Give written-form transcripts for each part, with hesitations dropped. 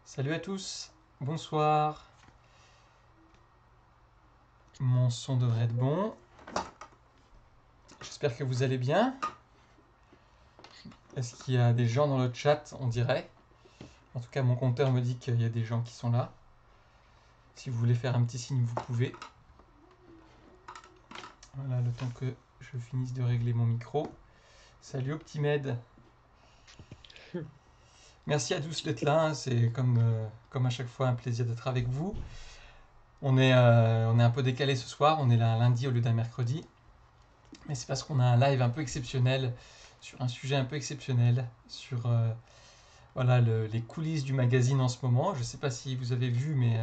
Salut à tous, bonsoir. Mon son devrait être bon. J'espère que vous allez bien. Est-ce qu'il y a des gens dans le chat, on dirait? En tout cas, mon compteur me dit qu'il y a des gens qui sont là. Si vous voulez faire un petit signe, vous pouvez. Voilà, le temps que je finisse de régler mon micro. Salut Optimed. Merci à tous d'être là, hein. C'est comme à chaque fois un plaisir d'être avec vous. On est un peu décalé ce soir, on est là un lundi au lieu d'un mercredi. Mais c'est parce qu'on a un live un peu exceptionnel, sur un sujet un peu exceptionnel, sur voilà, les coulisses du magazine en ce moment. Je ne sais pas si vous avez vu, mais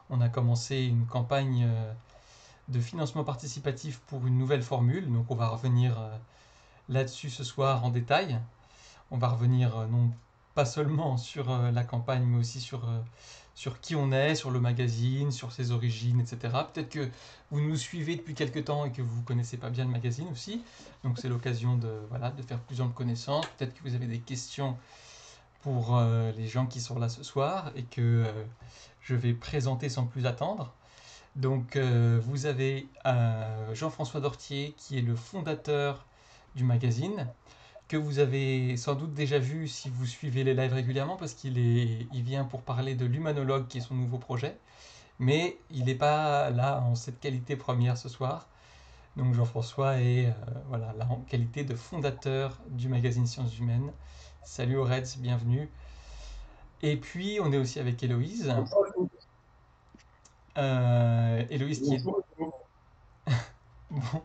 on a commencé une campagne de financement participatif pour une nouvelle formule. Donc on va revenir là-dessus ce soir en détail. On va revenir non pas seulement sur la campagne, mais aussi sur qui on est, sur le magazine, sur ses origines, etc. Peut-être que vous nous suivez depuis quelques temps et que vous ne connaissez pas bien le magazine aussi. Donc c'est l'occasion voilà, de faire plus ample connaissance. Peut-être que vous avez des questions pour les gens qui sont là ce soir et que je vais présenter sans plus attendre. Donc vous avez Jean-François Dortier qui est le fondateur du magazine, que vous avez sans doute déjà vu si vous suivez les lives régulièrement, parce il vient pour parler de l'Humanologue, qui est son nouveau projet, mais il n'est pas là en cette qualité première ce soir. Donc Jean-François est voilà, là en qualité de fondateur du magazine Sciences Humaines. Salut Oreds, bienvenue. Et puis on est aussi avec Héloïse. Héloïse qui est...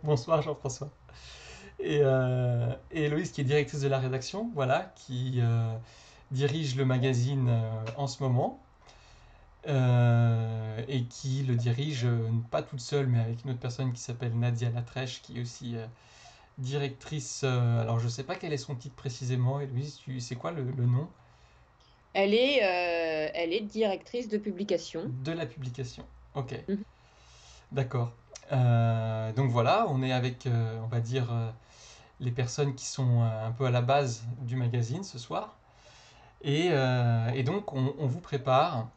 Bonsoir Jean-François. Et Héloïse qui est directrice de la rédaction, voilà, qui dirige le magazine en ce moment. Et qui le dirige pas toute seule, mais avec une autre personne qui s'appelle Nadia Latrèche, qui est aussi directrice. Alors je sais pas quel est son titre précisément. Héloïse, tu sais quoi le nom Elle est directrice de publication. de la publication? Ok, Mhm. d'accord. Donc voilà, on est avec, on va dire, les personnes qui sont un peu à la base du magazine ce soir. Et donc on vous prépare.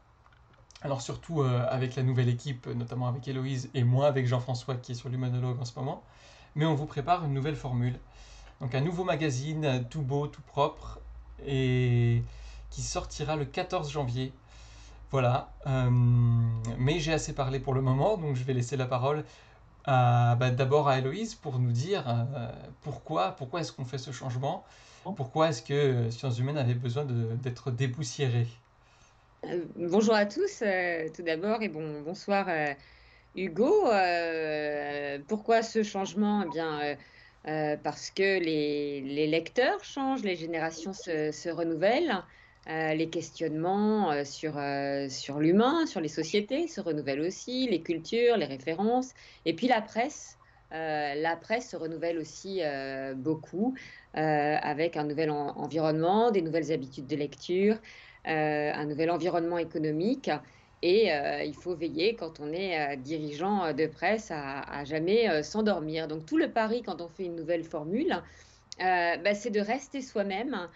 Alors surtout avec la nouvelle équipe, notamment avec Héloïse et moi avec Jean-François qui est sur l'humanologue en ce moment, mais on vous prépare une nouvelle formule. Donc un nouveau magazine tout beau, tout propre, et qui sortira le 14 janvier. Voilà. Mais j'ai assez parlé pour le moment, donc je vais laisser la parole d'abord à Héloïse pour nous dire pourquoi est-ce qu'on fait ce changement, pourquoi est-ce que Sciences Humaines avait besoin d'être dépoussiérée. Bonjour à tous, tout d'abord, et bonsoir Hugo. Pourquoi ce changement? Eh bien, parce que les lecteurs changent, les générations se renouvellent, les questionnements sur l'humain, sur les sociétés se renouvellent aussi, les cultures, les références, et puis la presse. La presse se renouvelle aussi beaucoup, avec un nouvel environnement, des nouvelles habitudes de lecture, un nouvel environnement économique. Et il faut veiller, quand on est dirigeant de presse, à jamais s'endormir. Donc tout le pari quand on fait une nouvelle formule, c'est de rester soi-même,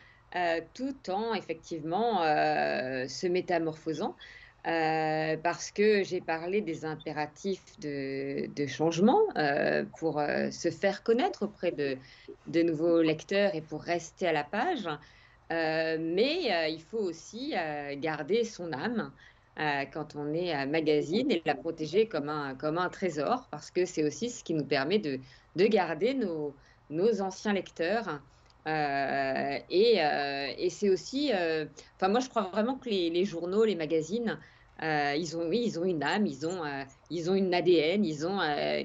tout en effectivement se métamorphosant. Parce que j'ai parlé des impératifs de changement, pour se faire connaître auprès de nouveaux lecteurs et pour rester à la page. Mais il faut aussi garder son âme quand on est magazine, et la protéger comme un trésor, parce que c'est aussi ce qui nous permet de garder nos anciens lecteurs. Et c'est aussi, enfin moi je crois vraiment que les journaux, les magazines, oui, ils ont une âme, ils ont une ADN, ils ont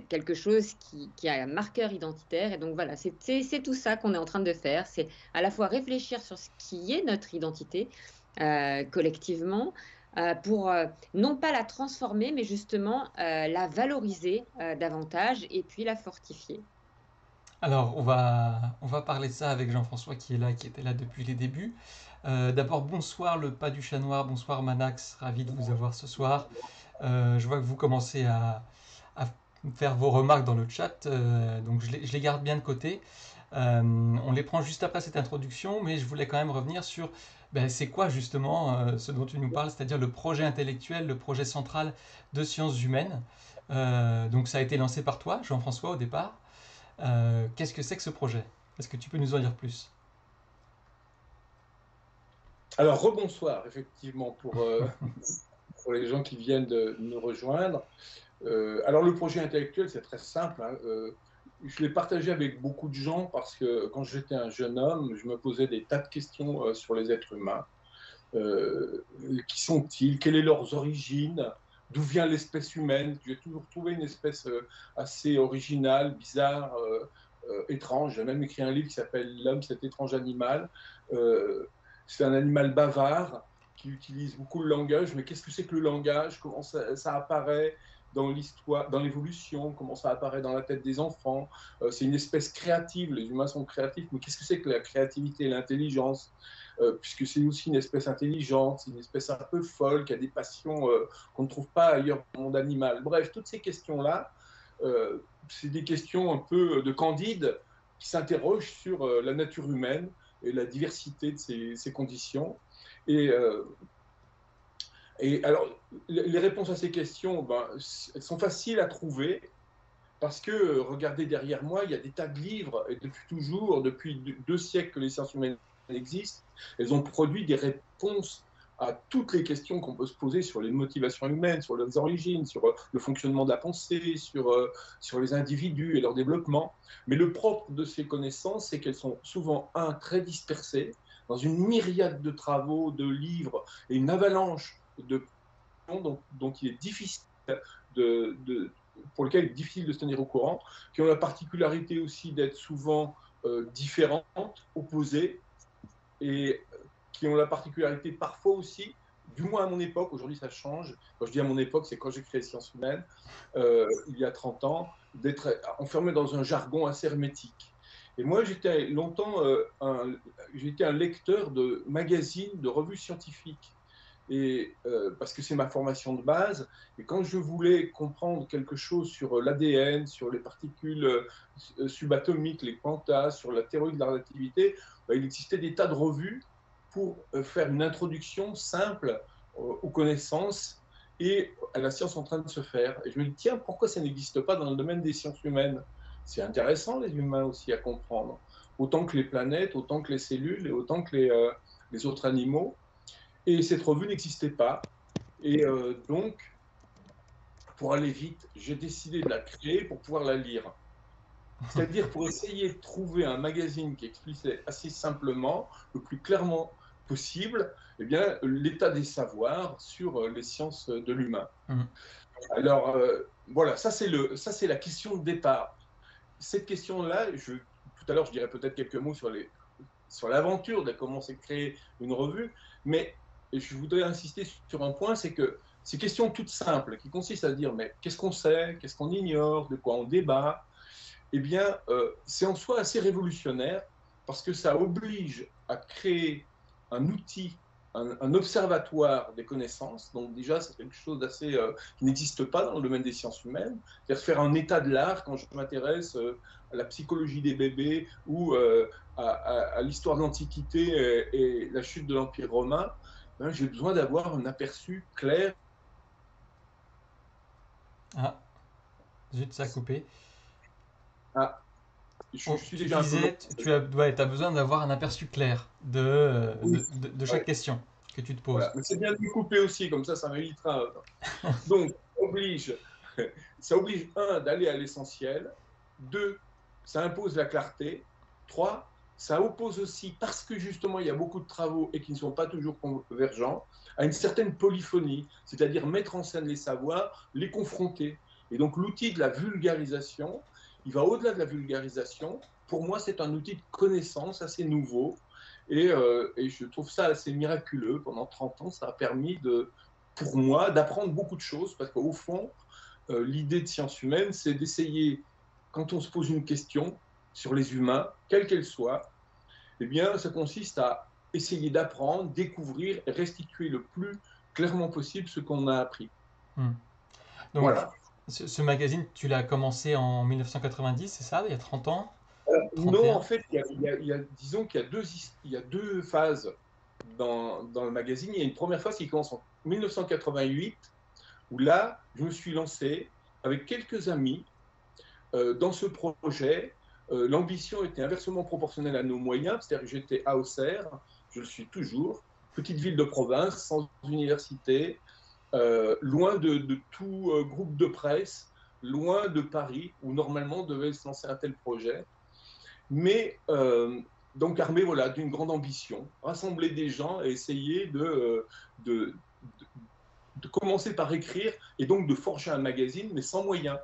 quelque chose qui a un marqueur identitaire. Et donc voilà, c'est tout ça qu'on est en train de faire. C'est à la fois réfléchir sur ce qui est notre identité collectivement, pour non pas la transformer, mais justement la valoriser davantage et puis la fortifier. Alors, on va parler de ça avec Jean-François qui est là, qui était là depuis les débuts. D'abord, bonsoir le pas du chat noir, bonsoir Manax, ravi de vous avoir ce soir. Je vois que vous commencez à faire vos remarques dans le chat, donc je les garde bien de côté. On les prend juste après cette introduction, mais je voulais quand même revenir sur ben, c'est quoi justement ce dont tu nous parles, c'est-à-dire le projet intellectuel, le projet central de sciences humaines. Donc ça a été lancé par toi, Jean-François, au départ. Qu'est-ce que c'est que ce projet? Est-ce que tu peux nous en dire plus? Alors, rebonsoir, effectivement, pour les gens qui viennent de nous rejoindre. Alors, le projet intellectuel, c'est très simple, hein. Je l'ai partagé avec beaucoup de gens parce que quand j'étais un jeune homme, je me posais des tas de questions sur les êtres humains. Qui sont-ils? Quelles sont leurs origines? D'où vient l'espèce humaine? J'ai toujours trouvé une espèce assez originale, bizarre, étrange. J'ai même écrit un livre qui s'appelle L'homme, cet étrange animal. C'est un animal bavard qui utilise beaucoup le langage. Mais qu'est-ce que c'est que le langage? Comment ça apparaît dans l'histoire, dans l'évolution? Comment ça apparaît dans la tête des enfants? C'est une espèce créative. Les humains sont créatifs. Mais qu'est-ce que c'est que la créativité et l'intelligence? Puisque c'est aussi une espèce intelligente, c'est une espèce un peu folle, qui a des passions qu'on ne trouve pas ailleurs dans le monde animal. Bref, toutes ces questions-là, c'est des questions un peu de Candide qui s'interrogent sur la nature humaine et la diversité de ses conditions. Et alors, les réponses à ces questions, elles sont faciles à trouver parce que, regardez derrière moi, il y a des tas de livres, et depuis toujours, depuis 2 siècles que les sciences humaines existent, elles ont produit des réponses à toutes les questions qu'on peut se poser sur les motivations humaines, sur leurs origines, sur le fonctionnement de la pensée, sur les individus et leur développement. Mais le propre de ces connaissances, c'est qu'elles sont souvent, très dispersées, dans une myriade de travaux, de livres, et une avalanche de dont il est difficile pour lesquels il est difficile de se tenir au courant, qui ont la particularité aussi d'être souvent différentes, opposées, et qui ont la particularité parfois aussi, du moins à mon époque, aujourd'hui ça change, quand je dis à mon époque, c'est quand j'ai créé Sciences Humaines, il y a 30 ans, d'être enfermé dans un jargon assez hermétique. Et moi, j'étais longtemps j'étais un lecteur de magazines, de revues scientifiques. Et parce que c'est ma formation de base, et quand je voulais comprendre quelque chose sur l'ADN, sur les particules subatomiques, les quantas, sur la théorie de la relativité, il existait des tas de revues pour faire une introduction simple aux connaissances et à la science en train de se faire. Et je me dis, tiens, pourquoi ça n'existe pas dans le domaine des sciences humaines? C'est intéressant, les humains aussi, à comprendre. Autant que les planètes, autant que les cellules, et autant que les autres animaux. Et cette revue n'existait pas. Et donc, pour aller vite, j'ai décidé de la créer pour pouvoir la lire. C'est-à-dire pour essayer de trouver un magazine qui expliquait assez simplement, le plus clairement possible, eh bien, l'état des savoirs sur les sciences de l'humain. Alors, voilà, ça c'est la question de départ. Cette question-là, tout à l'heure, je dirais peut-être quelques mots sur l'aventure de comment s'est créée une revue, mais je voudrais insister sur un point, c'est que ces questions toutes simples, qui consistent à dire, mais qu'est-ce qu'on sait, qu'est-ce qu'on ignore, de quoi on débat, eh bien, c'est en soi assez révolutionnaire, parce que ça oblige à créer un outil, un observatoire des connaissances. Donc déjà, c'est quelque chose d'assez qui n'existe pas dans le domaine des sciences humaines. C'est-à-dire faire un état de l'art quand je m'intéresse à la psychologie des bébés ou à l'histoire de l'Antiquité et la chute de l'Empire romain. J'ai besoin d'avoir un aperçu clair. Ah, zut, ça a coupé. Ah, je suis Tu déjà un peu disais, tu as, ouais, t'as besoin d'avoir un aperçu clair oui, de chaque question que tu te poses. voilà. Mais c'est bien de me couper aussi, comme ça m'évitera. Donc, ça oblige, d'aller à l'essentiel. 2, ça impose la clarté. 3, ça oppose aussi, parce que justement il y a beaucoup de travaux et qui ne sont pas toujours convergents, à une certaine polyphonie, c'est-à-dire mettre en scène les savoirs, les confronter. Et donc l'outil de la vulgarisation, il va au-delà de la vulgarisation. Pour moi, c'est un outil de connaissance assez nouveau. Et je trouve ça assez miraculeux. Pendant 30 ans, ça a permis pour moi d'apprendre beaucoup de choses, parce qu'au fond, l'idée de sciences humaines, c'est d'essayer, quand on se pose une question sur les humains, quelle qu'elle soit, eh bien, ça consiste à essayer d'apprendre, découvrir et restituer le plus clairement possible ce qu'on a appris. Donc, voilà. Ce magazine, tu l'as commencé en 1990, c'est ça, il y a 30 ans? Non, en fait, disons qu'il y a deux phases. dans le magazine, il y a une première phase qui commence en 1988, où là, je me suis lancé avec quelques amis dans ce projet. L'ambition était inversement proportionnelle à nos moyens, c'est-à-dire que j'étais à Auxerre, je le suis toujours, petite ville de province, sans université, loin de tout groupe de presse, loin de Paris, où normalement devait se lancer un tel projet. Mais donc armé voilà, d'une grande ambition, rassembler des gens et essayer de, de commencer par écrire et donc de forger un magazine, mais sans moyens.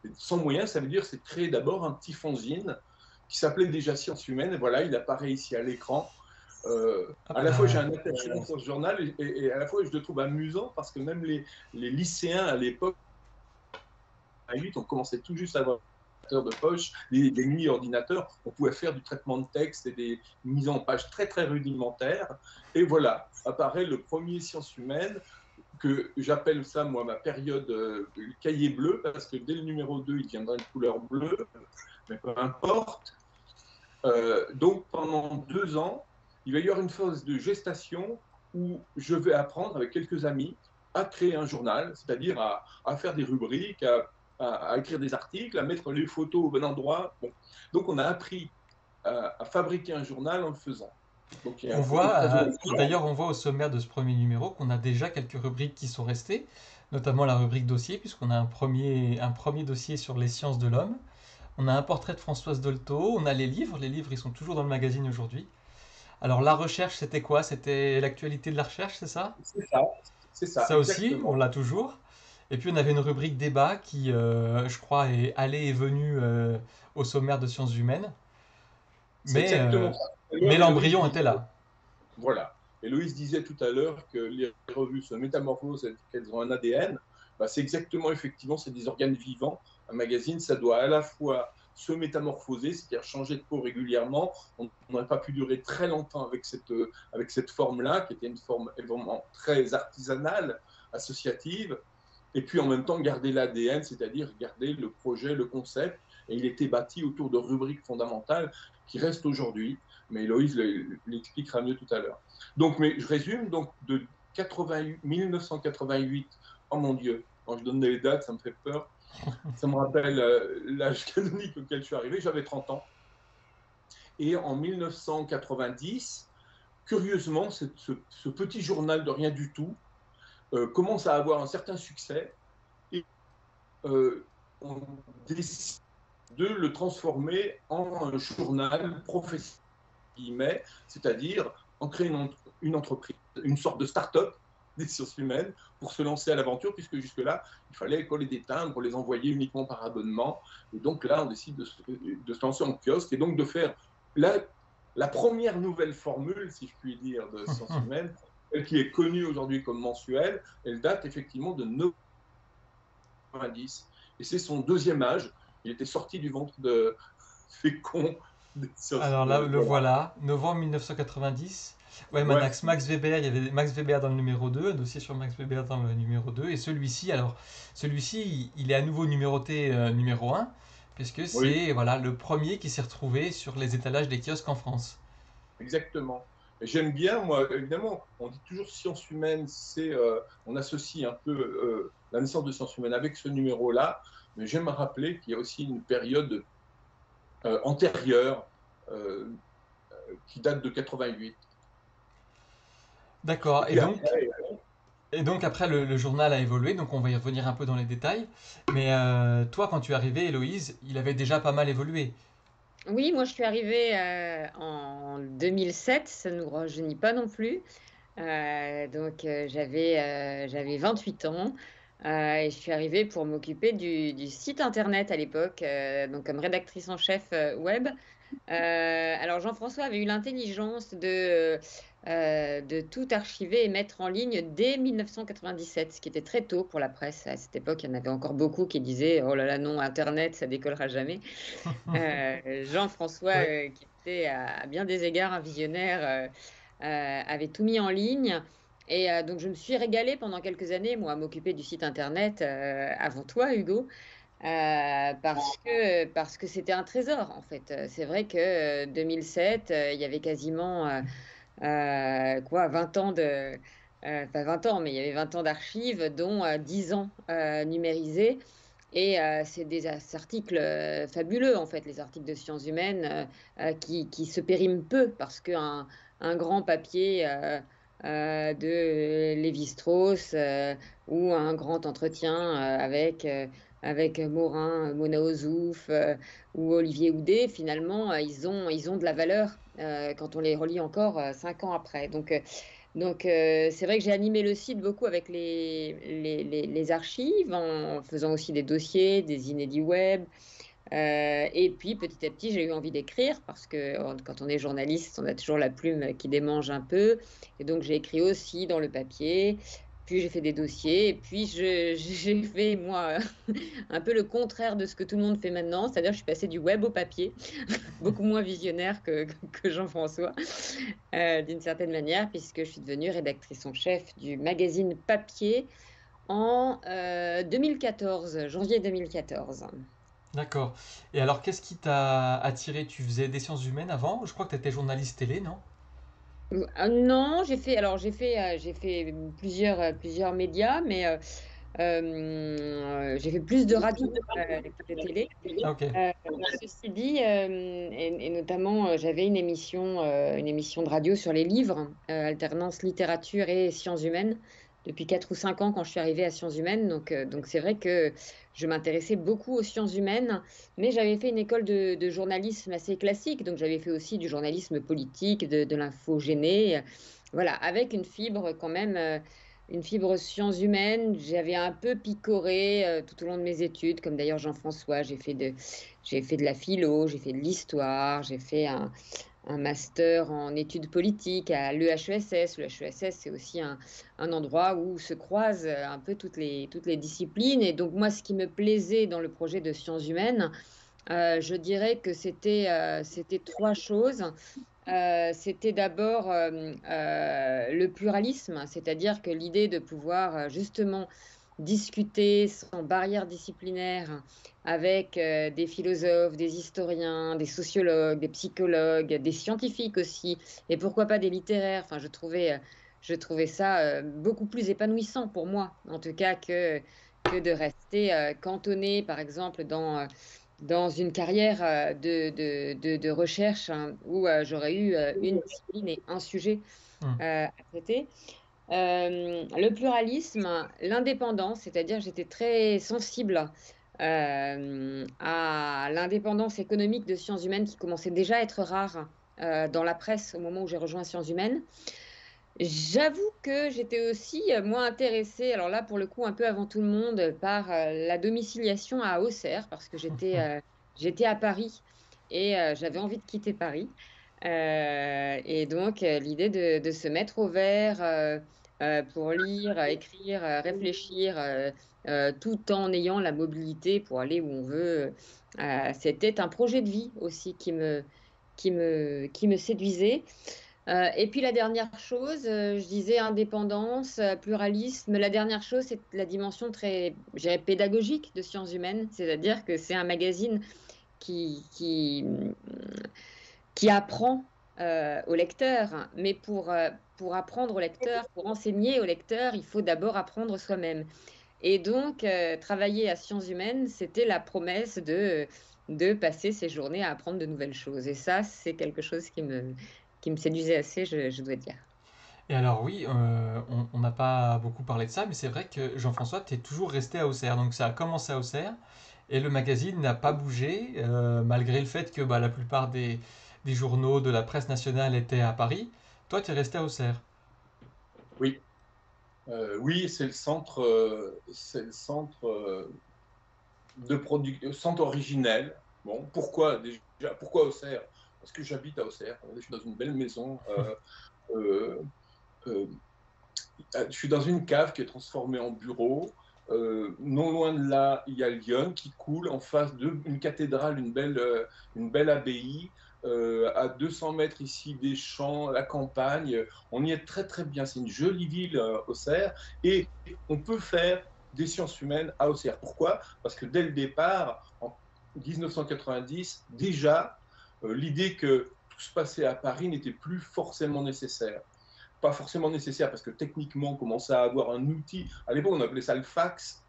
Et sans moyens, ça veut dire c'est de créer d'abord un petit fanzine qui s'appelait déjà Sciences Humaines. Et voilà, il apparaît ici à l'écran. À la fois, j'ai un attachement pour ce journal et à la fois, je le trouve amusant parce que même les lycéens à l'époque, à 8, on commençait tout juste à avoir de poche, des mini-ordinateurs, on pouvait faire du traitement de texte et des mises en page très très rudimentaires. Et voilà, apparaît le premier Sciences Humaines, que j'appelle ça, moi, ma période cahier bleu, parce que dès le numéro 2, il viendra une couleur bleue, mais peu importe. Donc pendant 2 ans, il va y avoir une phase de gestation où je vais apprendre avec quelques amis à créer un journal, c'est-à-dire à faire des rubriques, à écrire des articles, à mettre les photos au bon endroit. Bon. Donc on a appris à fabriquer un journal en le faisant. Donc, il y a On un côté voit, très d'ailleurs, on voit au sommaire de ce premier numéro qu'on a déjà quelques rubriques qui sont restées, notamment la rubrique dossier, puisqu'on a un premier dossier sur les sciences de l'homme. On a un portrait de Françoise Dolto, on a les livres ils sont toujours dans le magazine aujourd'hui. Alors la recherche, c'était quoi? C'était l'actualité de la recherche, c'est ça? c'est ça, Ça aussi, on exactement. l'a toujours. Et puis on avait une rubrique débat qui, je crois, est allée et venue au sommaire de sciences humaines. C'est Mais, exactement ça. mais D'ailleurs, Héloïse l'embryon disait, était là. voilà. Héloïse disait tout à l'heure que les revues se métamorphosent, qu'elles ont un ADN. Bah, c'est exactement, effectivement, c'est des organes vivants. Un magazine, ça doit à la fois se métamorphoser, c'est-à-dire changer de peau régulièrement. On n'aurait pas pu durer très longtemps avec cette forme-là, qui était une forme vraiment très artisanale, associative. Et puis en même temps, garder l'ADN, c'est-à-dire garder le projet, le concept. Et il était bâti autour de rubriques fondamentales qui restent aujourd'hui. Mais Héloïse l'expliquera mieux tout à l'heure. Donc, mais je résume, donc de 1988, oh mon Dieu, quand je donne les dates, ça me fait peur. Ça me rappelle l'âge canonique auquel je suis arrivé, j'avais 30 ans. Et en 1990, curieusement, ce petit journal de rien du tout commence à avoir un certain succès et on décide de le transformer en un journal professionnel, c'est-à-dire en créant une entreprise, une sorte de start-up des sciences humaines pour se lancer à l'aventure, puisque jusque-là, il fallait coller des timbres, les envoyer uniquement par abonnement. Et donc là, on décide de se lancer en kiosque et donc de faire la première nouvelle formule, si je puis dire, de sciences humaines, celle qui est connue aujourd'hui comme mensuelle. Elle date effectivement de 90. Et c'est son deuxième âge. Il était sorti du ventre de fécond des sciences Alors là, humaines. le Voilà. voilà, novembre 1990. Ouais, Ouais, Max Weber, il y avait Max Weber dans le numéro 2, un dossier sur Max Weber dans le numéro 2, et celui-ci, il est à nouveau numéroté numéro 1, puisque oui, c'est voilà, le premier qui s'est retrouvé sur les étalages des kiosques en France. exactement. Et j'aime bien, moi, évidemment, on dit toujours sciences humaines, on associe un peu la naissance de sciences humaines avec ce numéro-là, mais j'aime rappeler qu'il y a aussi une période antérieure qui date de 88. D'accord, Et puis après, et donc après le journal a évolué, donc on va y revenir un peu dans les détails. Mais toi, quand tu es arrivé, Héloïse, il avait déjà pas mal évolué. Oui, moi je suis arrivée en 2007, ça ne nous rajeunit pas non plus. J'avais 28 ans et je suis arrivée pour m'occuper du site internet à l'époque, donc comme rédactrice en chef web. Alors Jean-François avait eu l'intelligence de tout archiver et mettre en ligne dès 1997, ce qui était très tôt pour la presse. À cette époque, il y en avait encore beaucoup qui disaient «Oh là là, non, Internet, ça décollera jamais». Jean-François, Oui. qui était à bien des égards un visionnaire, avait tout mis en ligne. Et donc je me suis régalée pendant quelques années, moi, à m'occuper du site internet avant toi, Hugo. Parce que c'était un trésor en fait. C'est vrai que 2007, il y avait quasiment 20 ans pas 20 ans, mais il y avait 20 ans d'archives, dont 10 ans numérisés. Et c'est des articles fabuleux, en fait, les articles de sciences humaines qui se périment peu, parce qu'un grand papier de Lévi-Strauss ou un grand entretien avec Morin, Mona Ozouf ou Olivier Houdet, finalement, ils ont de la valeur quand on les relit encore 5 ans après. Donc, c'est vrai que j'ai animé le site beaucoup avec les archives, en faisant aussi des dossiers, des inédits web. Et puis, petit à petit, j'ai eu envie d'écrire, parce que quand on est journaliste, on a toujours la plume qui démange un peu. Et donc, j'ai écrit aussi dans le papier. Puis, j'ai fait des dossiers. Et puis, j'ai fait, moi, un peu le contraire de ce que tout le monde fait maintenant. C'est-à-dire, je suis passée du web au papier, beaucoup moins visionnaire que Jean-François. D'une certaine manière, puisque je suis devenue rédactrice en chef du magazine Papier en 2014, janvier 2014. D'accord. Et alors, qu'est-ce qui t'a attiré? Tu faisais des sciences humaines avant? Je crois que tu étais journaliste télé, non? Non, j'ai fait plusieurs médias, mais j'ai fait plus de radio que de télé. Ah, ok. Ceci dit, et notamment, j'avais une émission de radio sur les livres, alternance littérature et sciences humaines, depuis 4 ou 5 ans quand je suis arrivée à sciences humaines. Donc c'est vrai que je m'intéressais beaucoup aux sciences humaines, mais j'avais fait une école de journalisme assez classique, donc j'avais fait aussi du journalisme politique, de l'infogéné, voilà, avec une fibre quand même. Une fibre sciences humaines, j'avais un peu picoré tout au long de mes études, comme d'ailleurs Jean-François, j'ai fait de la philo, j'ai fait de l'histoire, j'ai fait un master en études politiques à l'EHESS. L'EHESS, c'est aussi un endroit où se croisent un peu toutes les disciplines. Et donc moi, ce qui me plaisait dans le projet de sciences humaines, je dirais que c'était 3 choses. C'était d'abord le pluralisme, c'est-à-dire que l'idée de pouvoir justement discuter sans barrière disciplinaire avec des philosophes, des historiens, des sociologues, des psychologues, des scientifiques aussi, et pourquoi pas des littéraires. Enfin, je trouvais ça beaucoup plus épanouissant pour moi, en tout cas, que de rester cantonné, par exemple, dans une carrière de recherche, hein, où j'aurais eu une discipline et un sujet à traiter. Le pluralisme, l'indépendance, c'est-à-dire j'étais très sensible à l'indépendance économique de sciences humaines qui commençait déjà à être rare dans la presse au moment où j'ai rejoint Sciences humaines. J'avoue que j'étais aussi moins intéressée, alors là pour le coup un peu avant tout le monde, par la domiciliation à Auxerre, parce que j'étais à Paris et j'avais envie de quitter Paris. Et donc l'idée de se mettre au vert pour lire, écrire, réfléchir, tout en ayant la mobilité pour aller où on veut, c'était un projet de vie aussi qui me séduisait. Et puis la dernière chose, je disais indépendance, pluralisme. La dernière chose, c'est la dimension très, je dirais, pédagogique de sciences humaines, c'est-à-dire que c'est un magazine qui apprend au lecteur, mais pour apprendre au lecteur, pour enseigner au lecteur, il faut d'abord apprendre soi-même. Et donc, travailler à sciences humaines, c'était la promesse de passer ses journées à apprendre de nouvelles choses. Et ça, c'est quelque chose qui me séduisait assez, je dois dire. Et alors oui, on n'a pas beaucoup parlé de ça, mais c'est vrai que Jean-François, tu es toujours resté à Auxerre. Donc ça a commencé à Auxerre, et le magazine n'a pas bougé, malgré le fait que bah, la plupart des journaux de la presse nationale étaient à Paris. Toi, tu es resté à Auxerre. Oui, oui, c'est le centre centre originel. Bon, pourquoi déjà? Pourquoi Auxerre? Parce que j'habite à Auxerre. Je suis dans une belle maison. Euh, euh, je suis dans une cave qui est transformée en bureau. Non loin de là, il y a Lyon qui coule en face d'une cathédrale, une belle abbaye. À 200 mètres ici des champs, la campagne. On y est très très bien. C'est une jolie ville, Auxerre. Et on peut faire des sciences humaines à Auxerre. Pourquoi? Parce que dès le départ, en 1990, déjà, l'idée que tout se passait à Paris n'était plus forcément nécessaire. Pas forcément nécessaire parce que techniquement, on commençait à avoir un outil. À l'époque, on appelait ça le fax.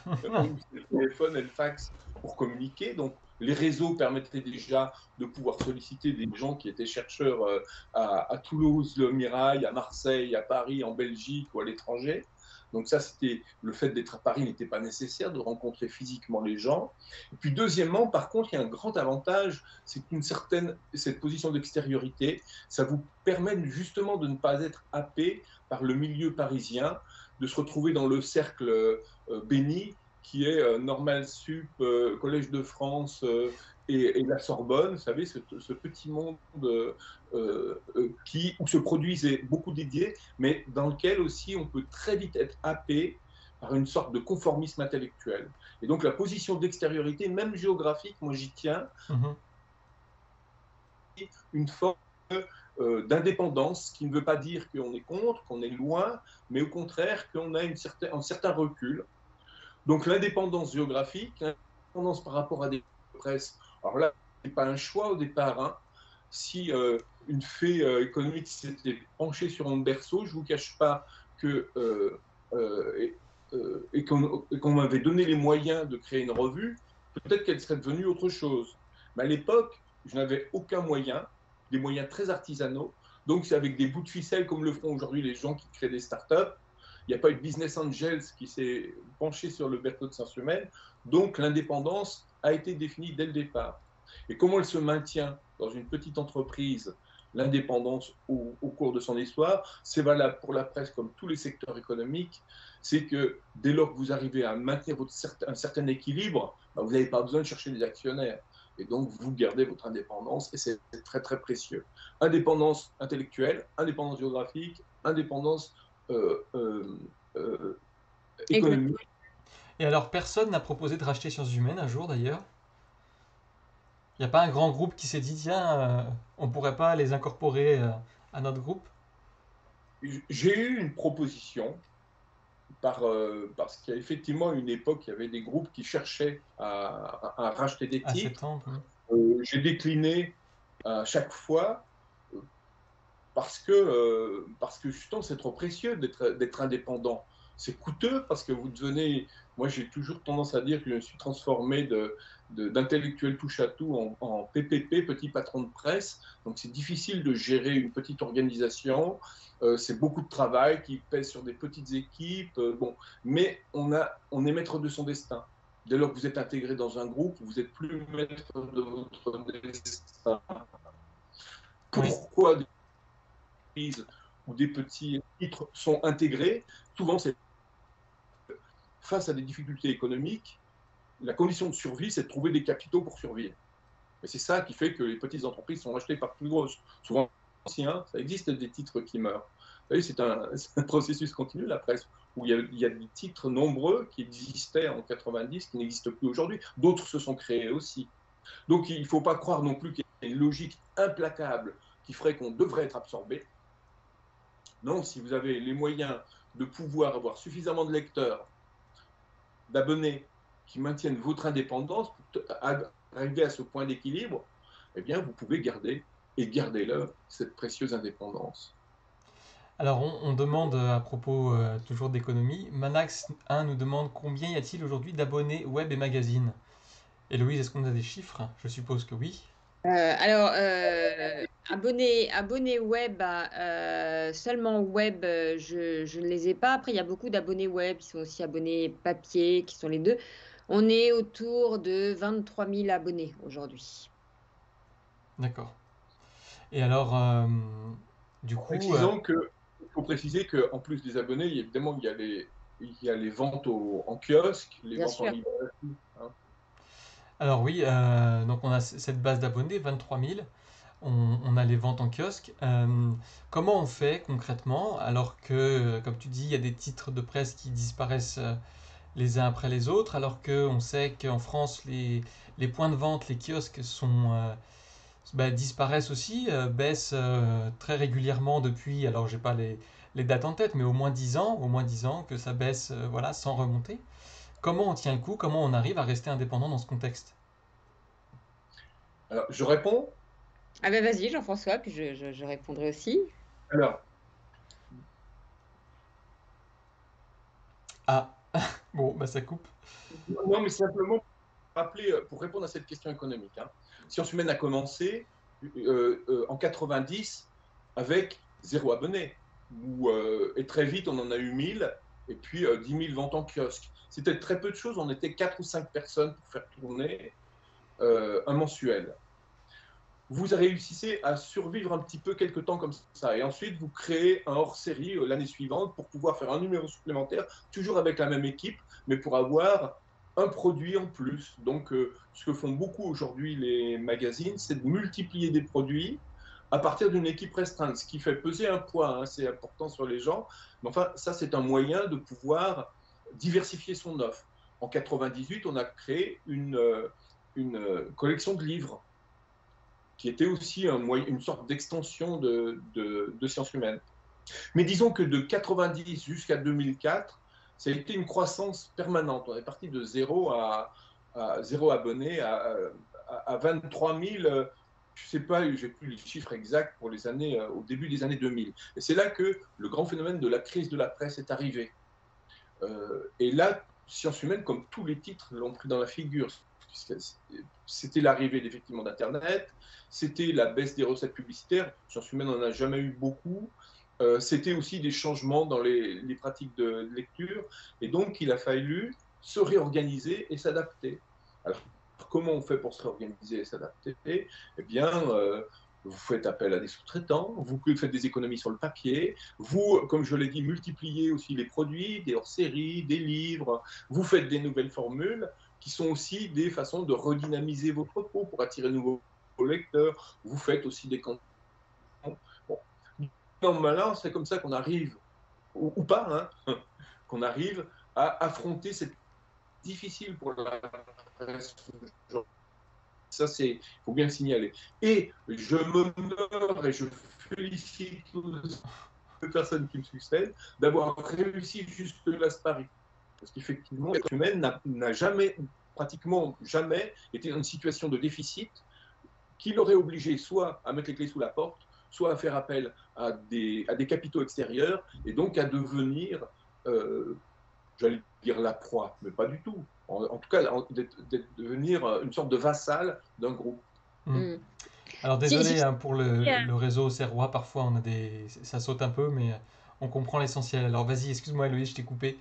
On utilisait le téléphone et le fax pour communiquer. Donc, les réseaux permettaient déjà de pouvoir solliciter des gens qui étaient chercheurs à Toulouse, le Mirail, à Marseille, à Paris, en Belgique ou à l'étranger. Donc ça, c'était le fait d'être à Paris n'était pas nécessaire, de rencontrer physiquement les gens. Et puis deuxièmement, par contre, il y a un grand avantage, c'est cette position d'extériorité, ça vous permet justement de ne pas être happé par le milieu parisien, de se retrouver dans le cercle béni qui est Normal Sup, Collège de France et la Sorbonne, vous savez, ce petit monde où se produisent beaucoup d'idées, mais dans lequel aussi on peut très vite être happé par une sorte de conformisme intellectuel. Et donc la position d'extériorité, même géographique, moi j'y tiens, une forme d'indépendance qui ne veut pas dire qu'on est contre, qu'on est loin, mais au contraire qu'on a un certain recul. Donc l'indépendance géographique, l'indépendance par rapport à des presses, alors là, ce n'est pas un choix au départ. Hein. Si une fée économique s'était penchée sur mon berceau, je ne vous cache pas que et qu'on m'avait donné les moyens de créer une revue, peut-être qu'elle serait devenue autre chose. Mais à l'époque, je n'avais aucun moyen, des moyens très artisanaux. Donc c'est avec des bouts de ficelle comme le font aujourd'hui les gens qui créent des startups. Il n'y a pas eu de business angels qui s'est penché sur le berceau de Saint-Semaine. Donc l'indépendance a été définie dès le départ. Et comment elle se maintient dans une petite entreprise, l'indépendance au cours de son histoire, c'est valable pour la presse comme tous les secteurs économiques, c'est que dès lors que vous arrivez à maintenir un certain équilibre, vous n'avez pas besoin de chercher des actionnaires. Et donc, vous gardez votre indépendance et c'est très, très précieux. Indépendance intellectuelle, indépendance géographique, indépendance économique. Et alors, personne n'a proposé de racheter Sciences Humaines un jour d'ailleurs? Il n'y a pas un grand groupe qui s'est dit, tiens, on pourrait pas les incorporer à notre groupe? J'ai eu une proposition parce qu'il y a effectivement une époque, il y avait des groupes qui cherchaient à racheter des À titres. septembre. J'ai décliné à chaque fois parce que justement c'est trop précieux d'être indépendant. C'est coûteux parce que vous devenez, moi j'ai toujours tendance à dire que je me suis transformé d'intellectuel touche-à-tout en PPP, petit patron de presse. Donc c'est difficile de gérer une petite organisation. C'est beaucoup de travail qui pèse sur des petites équipes. Bon, mais on est maître de son destin. Dès lors que vous êtes intégré dans un groupe, vous n'êtes plus maître de votre destin. Pourquoi des entreprises où des petits titres sont intégrés? Souvent, c'est face à des difficultés économiques, la condition de survie, c'est de trouver des capitaux pour survivre. Et c'est ça qui fait que les petites entreprises sont rachetées par plus grosses. Souvent, anciens, ça existe des titres qui meurent. Vous savez, c'est un processus continu, la presse, où il y a des titres nombreux qui existaient en 90, qui n'existent plus aujourd'hui. D'autres se sont créés aussi. Donc, il ne faut pas croire non plus qu'il y a une logique implacable qui ferait qu'on devrait être absorbé. Non, si vous avez les moyens de pouvoir avoir suffisamment de lecteurs, d'abonnés qui maintiennent votre indépendance pour arriver à ce point d'équilibre, eh bien, vous pouvez garder, et gardez-le, cette précieuse indépendance. Alors, on demande à propos toujours d'économie, Manax1 nous demande combien y a-t-il aujourd'hui d'abonnés web et magazines? Héloïse, est-ce qu'on a des chiffres? Je suppose que oui. Abonnés web, seulement web, je ne les ai pas. Après, il y a beaucoup d'abonnés web, qui sont aussi abonnés papier, qui sont les deux. On est autour de 23 000 abonnés aujourd'hui. D'accord. Et alors, du coup... Il faut préciser qu'en plus des abonnés, évidemment, il y a les ventes en kiosque, les Bien ventes sûr. en librairie. Hein. Alors oui, donc on a cette base d'abonnés, 23 000. On a les ventes en kiosque. Comment on fait concrètement alors que, comme tu dis, il y a des titres de presse qui disparaissent les uns après les autres, alors qu'on sait qu'en France, les points de vente, les kiosques disparaissent aussi, baissent très régulièrement depuis, alors j'ai pas les dates en tête, mais au moins 10 ans que ça baisse voilà, sans remonter. Comment on tient le coup? Comment on arrive à rester indépendant dans ce contexte? Alors, je réponds. Ah ben vas-y, Jean-François, puis je répondrai aussi. Alors, Ah, bon, bah ça coupe. non, mais simplement pour rappeler, pour répondre à cette question économique. Sciences Humaines a commencé en 90 avec 0 abonné. Et très vite, on en a eu 1000, et puis 10 000 ventes en kiosque. C'était très peu de choses, on était 4 ou 5 personnes pour faire tourner un mensuel. Vous réussissez à survivre un petit peu quelques temps comme ça. Et ensuite, vous créez un hors-série l'année suivante pour pouvoir faire un numéro supplémentaire, toujours avec la même équipe, mais pour avoir un produit en plus. Donc, ce que font beaucoup aujourd'hui les magazines, c'est de multiplier des produits à partir d'une équipe restreinte, ce qui fait peser un poids, c'est important sur les gens. Mais enfin, ça, c'est un moyen de pouvoir diversifier son offre. En 98, on a créé une collection de livres qui était aussi une sorte d'extension de sciences humaines. Mais disons que de 90 jusqu'à 2004, ça a été une croissance permanente. On est parti de 0 à 0 abonnés à 23 000. Je ne sais pas, j'ai plus les chiffres exacts pour les années, au début des années 2000. Et c'est là que le grand phénomène de la crise de la presse est arrivé. Et là, Sciences Humaines, comme tous les titres, l'ont pris dans la figure. C'était l'arrivée effectivement d'Internet, c'était la baisse des recettes publicitaires. Sciences Humaines n'en a jamais eu beaucoup. C'était aussi des changements dans les pratiques de lecture. Et donc, il a fallu se réorganiser et s'adapter. Alors, comment on fait pour se réorganiser et s'adapter? Eh bien, vous faites appel à des sous-traitants, vous faites des économies sur le papier, vous, comme je l'ai dit, multipliez aussi les produits, des hors-séries, des livres, vous faites des nouvelles formules qui sont aussi des façons de redynamiser votre propos pour attirer de nouveaux lecteurs. Vous faites aussi des campagnes. Bon. Normalement, c'est comme ça qu'on arrive, ou pas, qu'on arrive à affronter cette difficile pour la presse. Ça, il faut bien le signaler. Et je m'honore et je félicite les personnes qui me succèdent d'avoir réussi jusque-là ce pari. Parce qu'effectivement, l'être humain n'a jamais, pratiquement jamais, été dans une situation de déficit qui l'aurait obligé soit à mettre les clés sous la porte, soit à faire appel à des capitaux extérieurs, et donc à devenir, j'allais dire la proie, mais pas du tout. En tout cas, devenir une sorte de vassal d'un groupe. Mm. Alors désolé pour le réseau serrois, parfois ça saute un peu, mais on comprend l'essentiel. Alors vas-y, excuse-moi Héloïse, je t'ai coupé.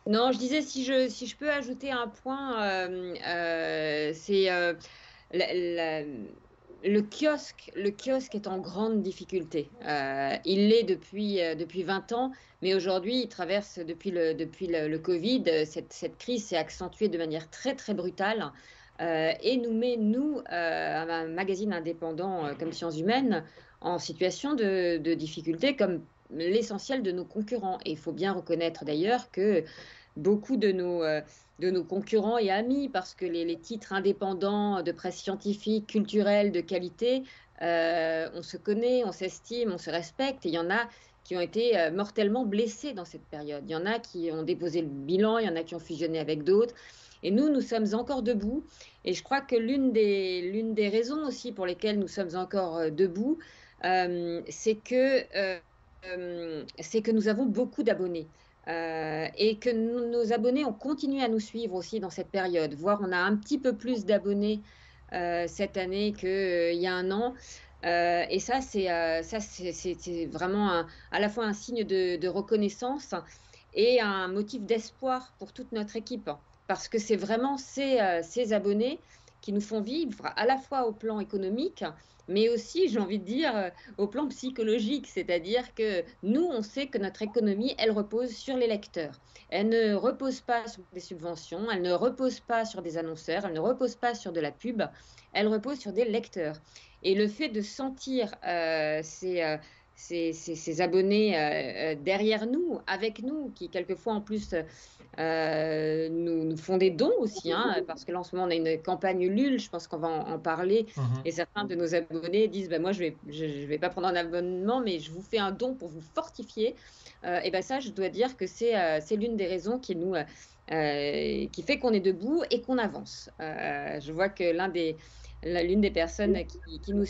Non, je disais, si je peux ajouter un point, c'est le kiosque est en grande difficulté. Il l'est depuis 20 ans, mais aujourd'hui, il traverse depuis le Covid. Cette crise s'est accentuée de manière très, très brutale et nous met, un magazine indépendant comme Sciences Humaines, en situation de difficulté comme l'essentiel de nos concurrents. Et il faut bien reconnaître d'ailleurs que beaucoup de nos concurrents et amis, parce que les titres indépendants de presse scientifique, culturelle, de qualité, on se connaît, on s'estime, on se respecte. Et il y en a qui ont été mortellement blessés dans cette période. Il y en a qui ont déposé le bilan, il y en a qui ont fusionné avec d'autres. Et nous sommes encore debout. Et je crois que l'une des raisons aussi pour lesquelles nous sommes encore debout, c'est que nous avons beaucoup d'abonnés. Et que nos abonnés ont continué à nous suivre aussi dans cette période, voire on a un petit peu plus d'abonnés cette année qu'il y a un an. Et ça, c'est vraiment à la fois un signe de reconnaissance et un motif d'espoir pour toute notre équipe. Parce que c'est vraiment ces abonnés qui nous font vivre à la fois au plan économique, mais aussi, j'ai envie de dire, au plan psychologique. C'est-à-dire que nous, on sait que notre économie, elle repose sur les lecteurs. Elle ne repose pas sur des subventions, elle ne repose pas sur des annonceurs, elle ne repose pas sur de la pub, elle repose sur des lecteurs. Et le fait de sentir ces abonnés derrière nous, avec nous, qui quelquefois en plus nous font des dons aussi, parce que là en ce moment on a une campagne Ulule, je pense qu'on va en parler, et certains de nos abonnés disent moi je vais pas prendre un abonnement, mais je vous fais un don pour vous fortifier. Et ben ça, je dois dire que c'est l'une des raisons qui fait qu'on est debout et qu'on avance. Je vois que l'une des personnes qui nous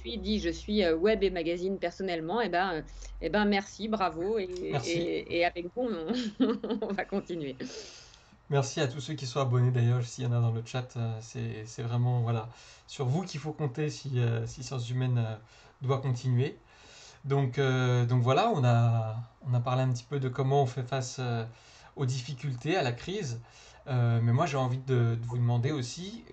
je suis web et magazine personnellement, et ben merci, bravo, Merci. et avec vous, on va continuer. Merci à tous ceux qui sont abonnés d'ailleurs, s'il y en a dans le chat. C'est vraiment voilà, sur vous qu'il faut compter si Sciences Humaines doit continuer. Donc voilà, on a parlé un petit peu de comment on fait face aux difficultés, à la crise. Mais moi, j'ai envie de vous demander aussi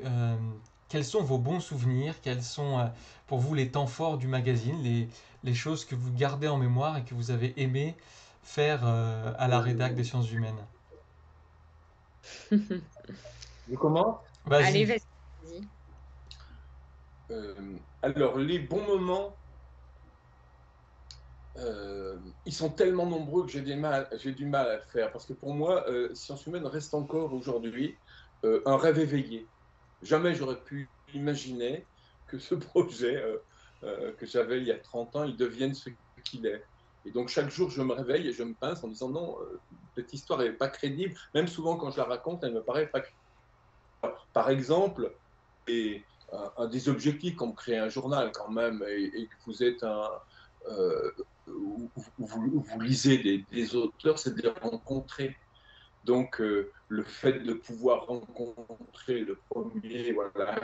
quels sont vos bons souvenirs, quels sont pour vous les temps forts du magazine, les choses que vous gardez en mémoire et que vous avez aimé faire à la rédac des sciences humaines. Je commence. Allez, Vas-y. vas-y. Alors, les bons moments, ils sont tellement nombreux que j'ai du mal à le faire. Parce que pour moi, Sciences Humaines reste encore aujourd'hui un rêve éveillé. Jamais j'aurais pu imaginer que ce projet que j'avais il y a 30 ans, il devienne ce qu'il est. Et donc chaque jour, je me réveille et je me pince en disant non, cette histoire n'est pas crédible. Même souvent quand je la raconte, elle me paraît pas crédible. Par exemple, et un des objectifs comme créer un journal quand même, et que vous êtes vous lisez des auteurs, c'est de les rencontrer. Donc, le fait de pouvoir rencontrer le premier, voilà,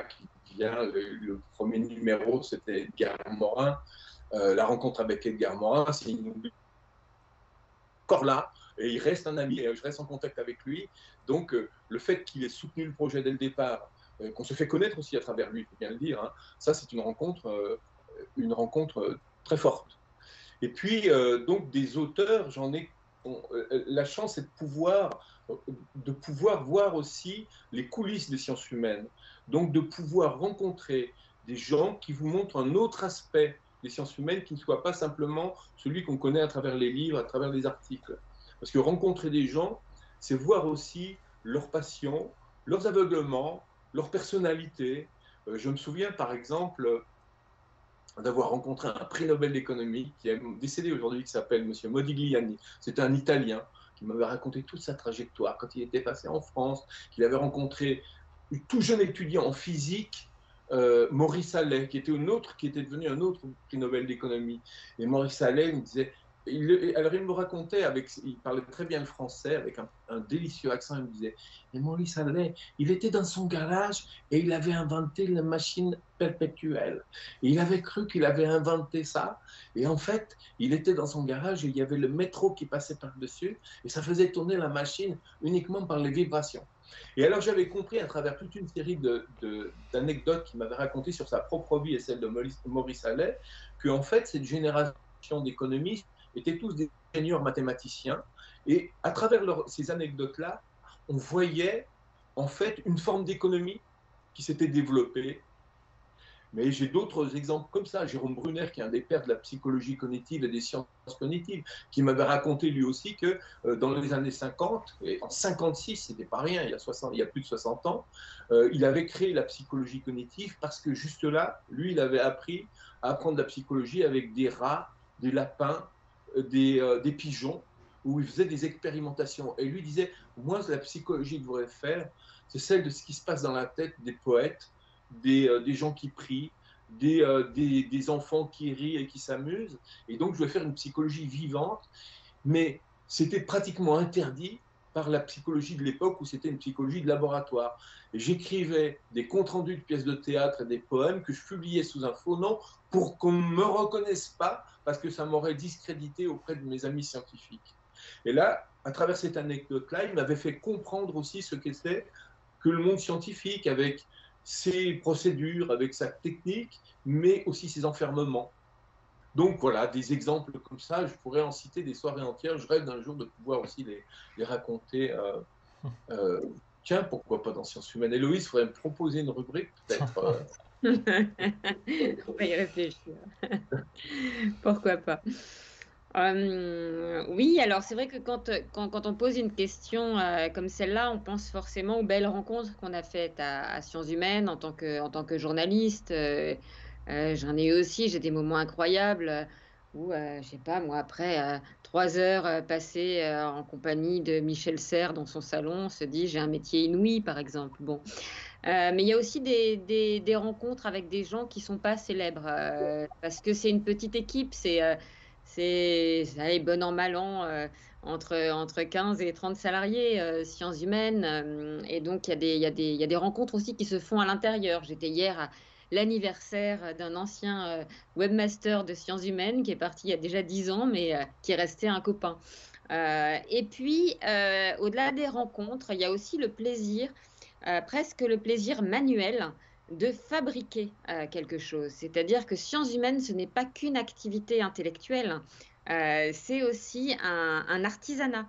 qui vient, le premier numéro, c'était Edgar Morin. La rencontre avec Edgar Morin, c'est encore là, et il reste un ami, et je reste en contact avec lui. Donc, le fait qu'il ait soutenu le projet dès le départ, qu'on se fait connaître aussi à travers lui, il faut bien le dire, hein, ça, c'est une rencontre très forte. Et puis, donc, des auteurs, j'en ai la chance, c'est de pouvoir voir aussi les coulisses des sciences humaines. Donc, de pouvoir rencontrer des gens qui vous montrent un autre aspect des sciences humaines qui ne soit pas simplement celui qu'on connaît à travers les livres, à travers les articles. Parce que rencontrer des gens, c'est voir aussi leurs passions, leurs aveuglements, leur personnalité. Je me souviens, par exemple, d'avoir rencontré un prix Nobel d'économie qui est décédé aujourd'hui, qui s'appelle M. Modigliani. C'était un Italien qui m'avait raconté toute sa trajectoire quand il était passé en France, qu'il avait rencontré un tout jeune étudiant en physique, Maurice Allais, qui était devenu un autre prix Nobel d'économie. Et Maurice Allais me disait, alors il me racontait, il parlait très bien le français, avec un délicieux accent, il me disait, et Maurice Allais, il était dans son garage et il avait inventé la machine perpétuelle. Et il avait cru qu'il avait inventé ça. Et en fait, il était dans son garage et il y avait le métro qui passait par-dessus et ça faisait tourner la machine uniquement par les vibrations. Et alors j'avais compris à travers toute une série d'anecdotes qu'il m'avait racontées sur sa propre vie et celle de Maurice Allais, qu'en fait, cette génération d'économistes étaient tous des ingénieurs mathématiciens. Et à travers ces anecdotes-là, on voyait en fait une forme d'économie qui s'était développée. Mais j'ai d'autres exemples comme ça. Jérôme Brunner, qui est un des pères de la psychologie cognitive et des sciences cognitives, qui m'avait raconté lui aussi que dans les années 50, et en 56, c'était pas rien, il y a plus de 60 ans, il avait créé la psychologie cognitive parce que juste là, lui, il avait appris à apprendre la psychologie avec des rats, des lapins, des pigeons, où il faisait des expérimentations. Et lui disait, moi, la psychologie que je voudrais faire, c'est celle de ce qui se passe dans la tête des poètes, des gens qui prient, des enfants qui rient et qui s'amusent. Et donc, je vais faire une psychologie vivante, mais c'était pratiquement interdit par la psychologie de l'époque où c'était une psychologie de laboratoire. Et j'écrivais des comptes rendus de pièces de théâtre et des poèmes que je publiais sous un faux nom pour qu'on ne me reconnaisse pas parce que ça m'aurait discrédité auprès de mes amis scientifiques. Et là, à travers cette anecdote-là, il m'avait fait comprendre aussi ce qu'était que le monde scientifique avec ses procédures, avec sa technique, mais aussi ses enfermements. Donc voilà, des exemples comme ça, je pourrais en citer des soirées entières. Je rêve d'un jour de pouvoir aussi les raconter. Tiens, pourquoi pas dans Sciences Humaines. Héloïse, il faudrait me proposer une rubrique, peut-être. On va y réfléchir. Pourquoi pas. Oui, alors c'est vrai que quand on pose une question comme celle-là, on pense forcément aux belles rencontres qu'on a faites à Sciences Humaines en tant que journaliste. J'en ai eu aussi, j'ai des moments incroyables où, je sais pas, moi, après 3 heures passées en compagnie de Michel Serres dans son salon, on se dit j'ai un métier inouï, par exemple. Bon. Mais il y a aussi des rencontres avec des gens qui sont pas célèbres, parce que c'est une petite équipe, allez, bon an, mal an, entre 15 et 30 salariés, sciences humaines, et donc il y a des rencontres aussi qui se font à l'intérieur. J'étais hier à l'anniversaire d'un ancien webmaster de sciences humaines qui est parti il y a déjà 10 ans, mais qui est resté un copain. Et puis, au-delà des rencontres, il y a aussi le plaisir, presque le plaisir manuel de fabriquer quelque chose. C'est-à-dire que sciences humaines, ce n'est pas qu'une activité intellectuelle, c'est aussi un artisanat.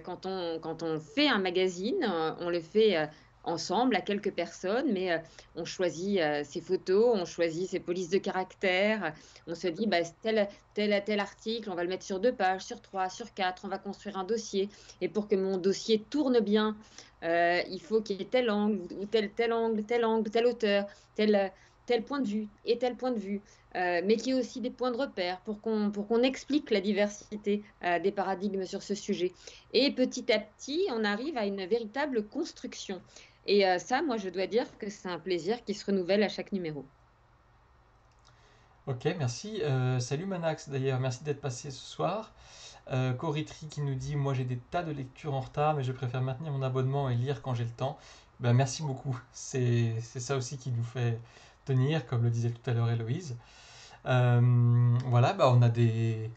Quand on fait un magazine, on le fait ensemble à quelques personnes, mais on choisit ses photos, on choisit ses polices de caractère, on se dit bah, tel article, on va le mettre sur 2 pages, sur 3, sur 4, on va construire un dossier. Et pour que mon dossier tourne bien, il faut qu'il y ait tel angle, ou tel angle, telle hauteur, tel point de vue et tel point de vue, mais qu'il y ait aussi des points de repère pour qu'on explique la diversité des paradigmes sur ce sujet. Et petit à petit, on arrive à une véritable construction. Et ça, moi, je dois dire que c'est un plaisir qui se renouvelle à chaque numéro. Ok, merci. Salut Manax d'ailleurs, merci d'être passé ce soir. Coritri qui nous dit moi j'ai des tas de lectures en retard, mais je préfère maintenir mon abonnement et lire quand j'ai le temps. Ben, merci beaucoup. C'est ça aussi qui nous fait tenir, comme le disait tout à l'heure Héloïse. Voilà, bah, on a des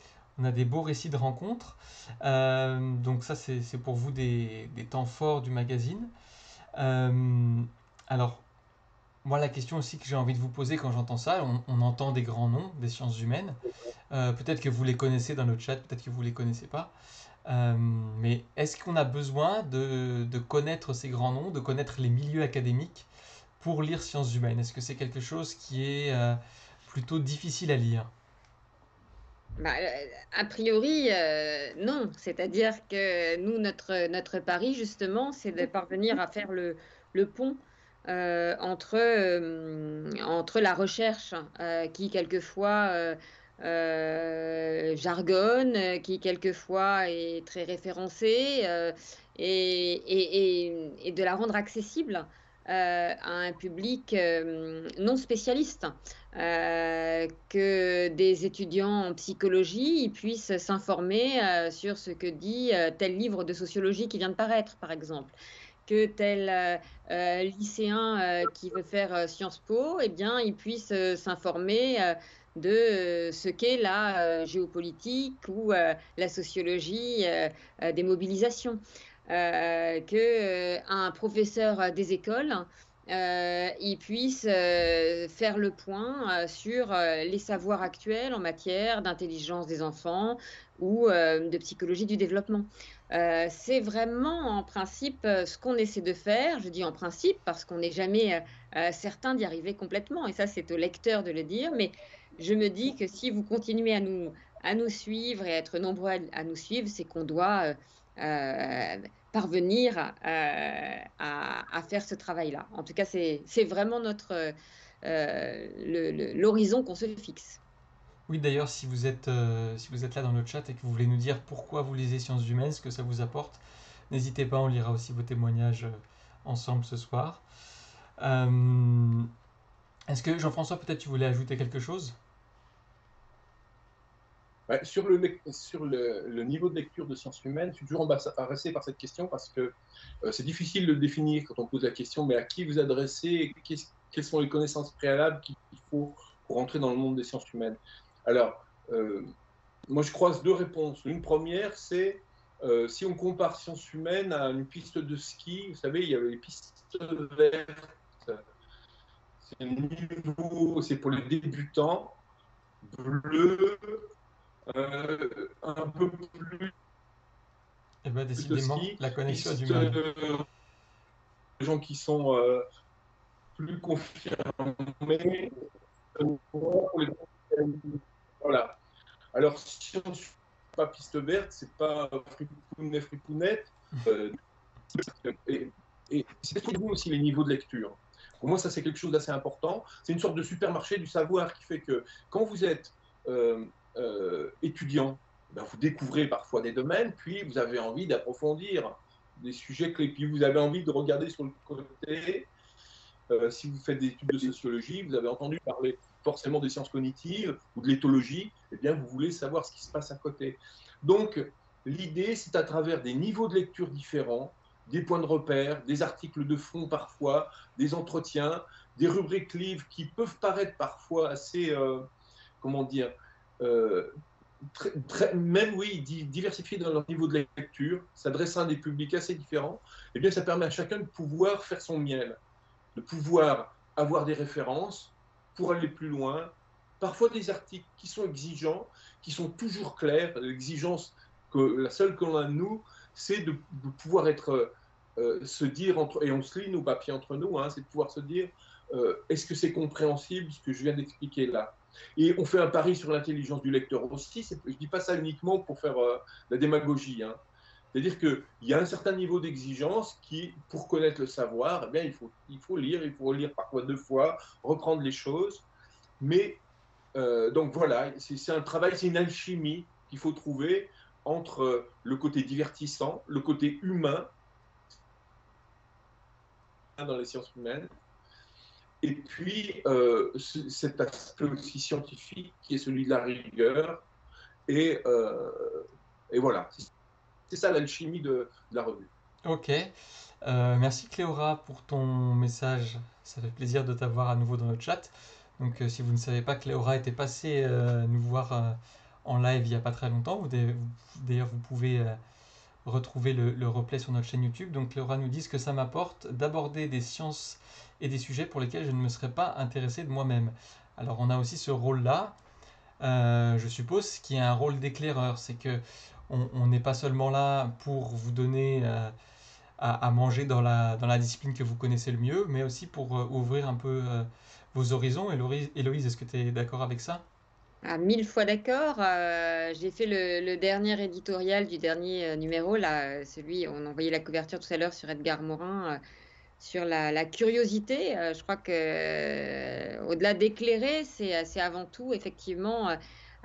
beaux récits de rencontres. Donc ça, c'est pour vous des temps forts du magazine. Alors, moi, la question aussi que j'ai envie de vous poser quand j'entends ça, on entend des grands noms des sciences humaines. Peut-être que vous les connaissez dans le chat, peut-être que vous ne les connaissez pas. Mais est-ce qu'on a besoin de connaître ces grands noms, de connaître les milieux académiques pour lire sciences humaines? Est-ce que c'est quelque chose qui est plutôt difficile à lire? Bah, a priori, non. C'est-à-dire que nous, notre pari, justement, c'est de parvenir à faire le pont entre la recherche qui, quelquefois, jargonne, qui, quelquefois, est très référencée, et de la rendre accessible à un public non spécialiste. Que des étudiants en psychologie ils puissent s'informer sur ce que dit tel livre de sociologie qui vient de paraître, par exemple. Que tel lycéen qui veut faire Sciences Po, eh bien, il puisse s'informer de ce qu'est la géopolitique ou la sociologie des mobilisations. Qu'un professeur des écoles il puisse faire le point sur les savoirs actuels en matière d'intelligence des enfants ou de psychologie du développement. C'est vraiment en principe ce qu'on essaie de faire. Je dis en principe parce qu'on n'est jamais certain d'y arriver complètement, et ça c'est au lecteur de le dire, mais je me dis que si vous continuez à nous suivre et à être nombreux à nous suivre, c'est qu'on doit parvenir à faire ce travail-là. En tout cas, c'est vraiment l'horizon qu'on se fixe. Oui, d'ailleurs, si vous êtes là dans le chat et que vous voulez nous dire pourquoi vous lisez sciences humaines, ce que ça vous apporte, n'hésitez pas, on lira aussi vos témoignages ensemble ce soir. Est-ce que Jean-François, peut-être tu voulais ajouter quelque chose? Sur le niveau de lecture de sciences humaines, je suis toujours embarrassé par cette question parce que c'est difficile de le définir quand on pose la question, mais à qui vous adressez, quelles sont les connaissances préalables qu'il faut pour entrer dans le monde des sciences humaines. Alors, moi je croise 2 réponses. Une première, c'est si on compare sciences humaines à une piste de ski, vous savez, il y avait les pistes vertes, c'est pour les débutants, bleu, un peu plus Eh bien, décidément, ski, la connexion a du piste, mal. les gens qui sont plus confirmés, pour les... voilà. Alors, si on ne suit pas piste verte, c'est pas fripounet, fripounette. Et c'est vous aussi les niveaux de lecture. Pour moi, ça, c'est quelque chose d'assez important. C'est une sorte de supermarché du savoir qui fait que quand vous êtes étudiant, ben, vous découvrez parfois des domaines, puis vous avez envie d'approfondir des sujets clés, puis vous avez envie de regarder sur le côté. Si vous faites des études de sociologie, vous avez entendu parler forcément des sciences cognitives ou de l'éthologie, eh bien, vous voulez savoir ce qui se passe à côté. Donc, l'idée, c'est à travers des niveaux de lecture différents, des points de repère, des articles de fond parfois, des entretiens, des rubriques livres qui peuvent paraître parfois assez, comment dire, même oui, diversifiés dans leur niveau de lecture, s'adressant à des publics assez différents, eh bien, ça permet à chacun de pouvoir faire son miel, de pouvoir avoir des références pour aller plus loin, parfois des articles qui sont exigeants, qui sont toujours clairs. L'exigence, la seule qu'on a de nous, c'est de pouvoir se dire, et on se lit nos papiers entre nous, hein, c'est de pouvoir se dire, est-ce que c'est compréhensible ce que je viens d'expliquer là? Et on fait un pari sur l'intelligence du lecteur aussi. Je ne dis pas ça uniquement pour faire la démagogie, hein. C'est-à-dire qu'il y a un certain niveau d'exigence qui, pour connaître le savoir, eh bien, il faut lire parfois 2 fois, reprendre les choses. Mais donc voilà, c'est un travail, c'est une alchimie qu'il faut trouver entre le côté divertissant, le côté humain dans les sciences humaines, et puis cet aspect aussi scientifique qui est celui de la rigueur. Et voilà. C'est ça l'alchimie de la revue. Ok. Merci Cléora pour ton message. Ça fait plaisir de t'avoir à nouveau dans le chat. Donc si vous ne savez pas, Cléora était passée nous voir en live il n'y a pas très longtemps. D'ailleurs, vous pouvez retrouver le replay sur notre chaîne YouTube. Donc Cléora nous dit que ça m'apporte d'aborder des sciences et des sujets pour lesquels je ne me serais pas intéressé de moi-même. Alors on a aussi ce rôle-là. Je suppose qu'il y a un rôle d'éclaireur. C'est que on n'est pas seulement là pour vous donner à manger dans la discipline que vous connaissez le mieux, mais aussi pour ouvrir un peu vos horizons. Héloïse, est-ce que tu es d'accord avec ça? Ah, 1000 fois d'accord. J'ai fait le dernier éditorial du dernier numéro, là, on envoyait la couverture tout à l'heure sur Edgar Morin, sur la curiosité. Je crois que au-delà d'éclairer, c'est avant tout effectivement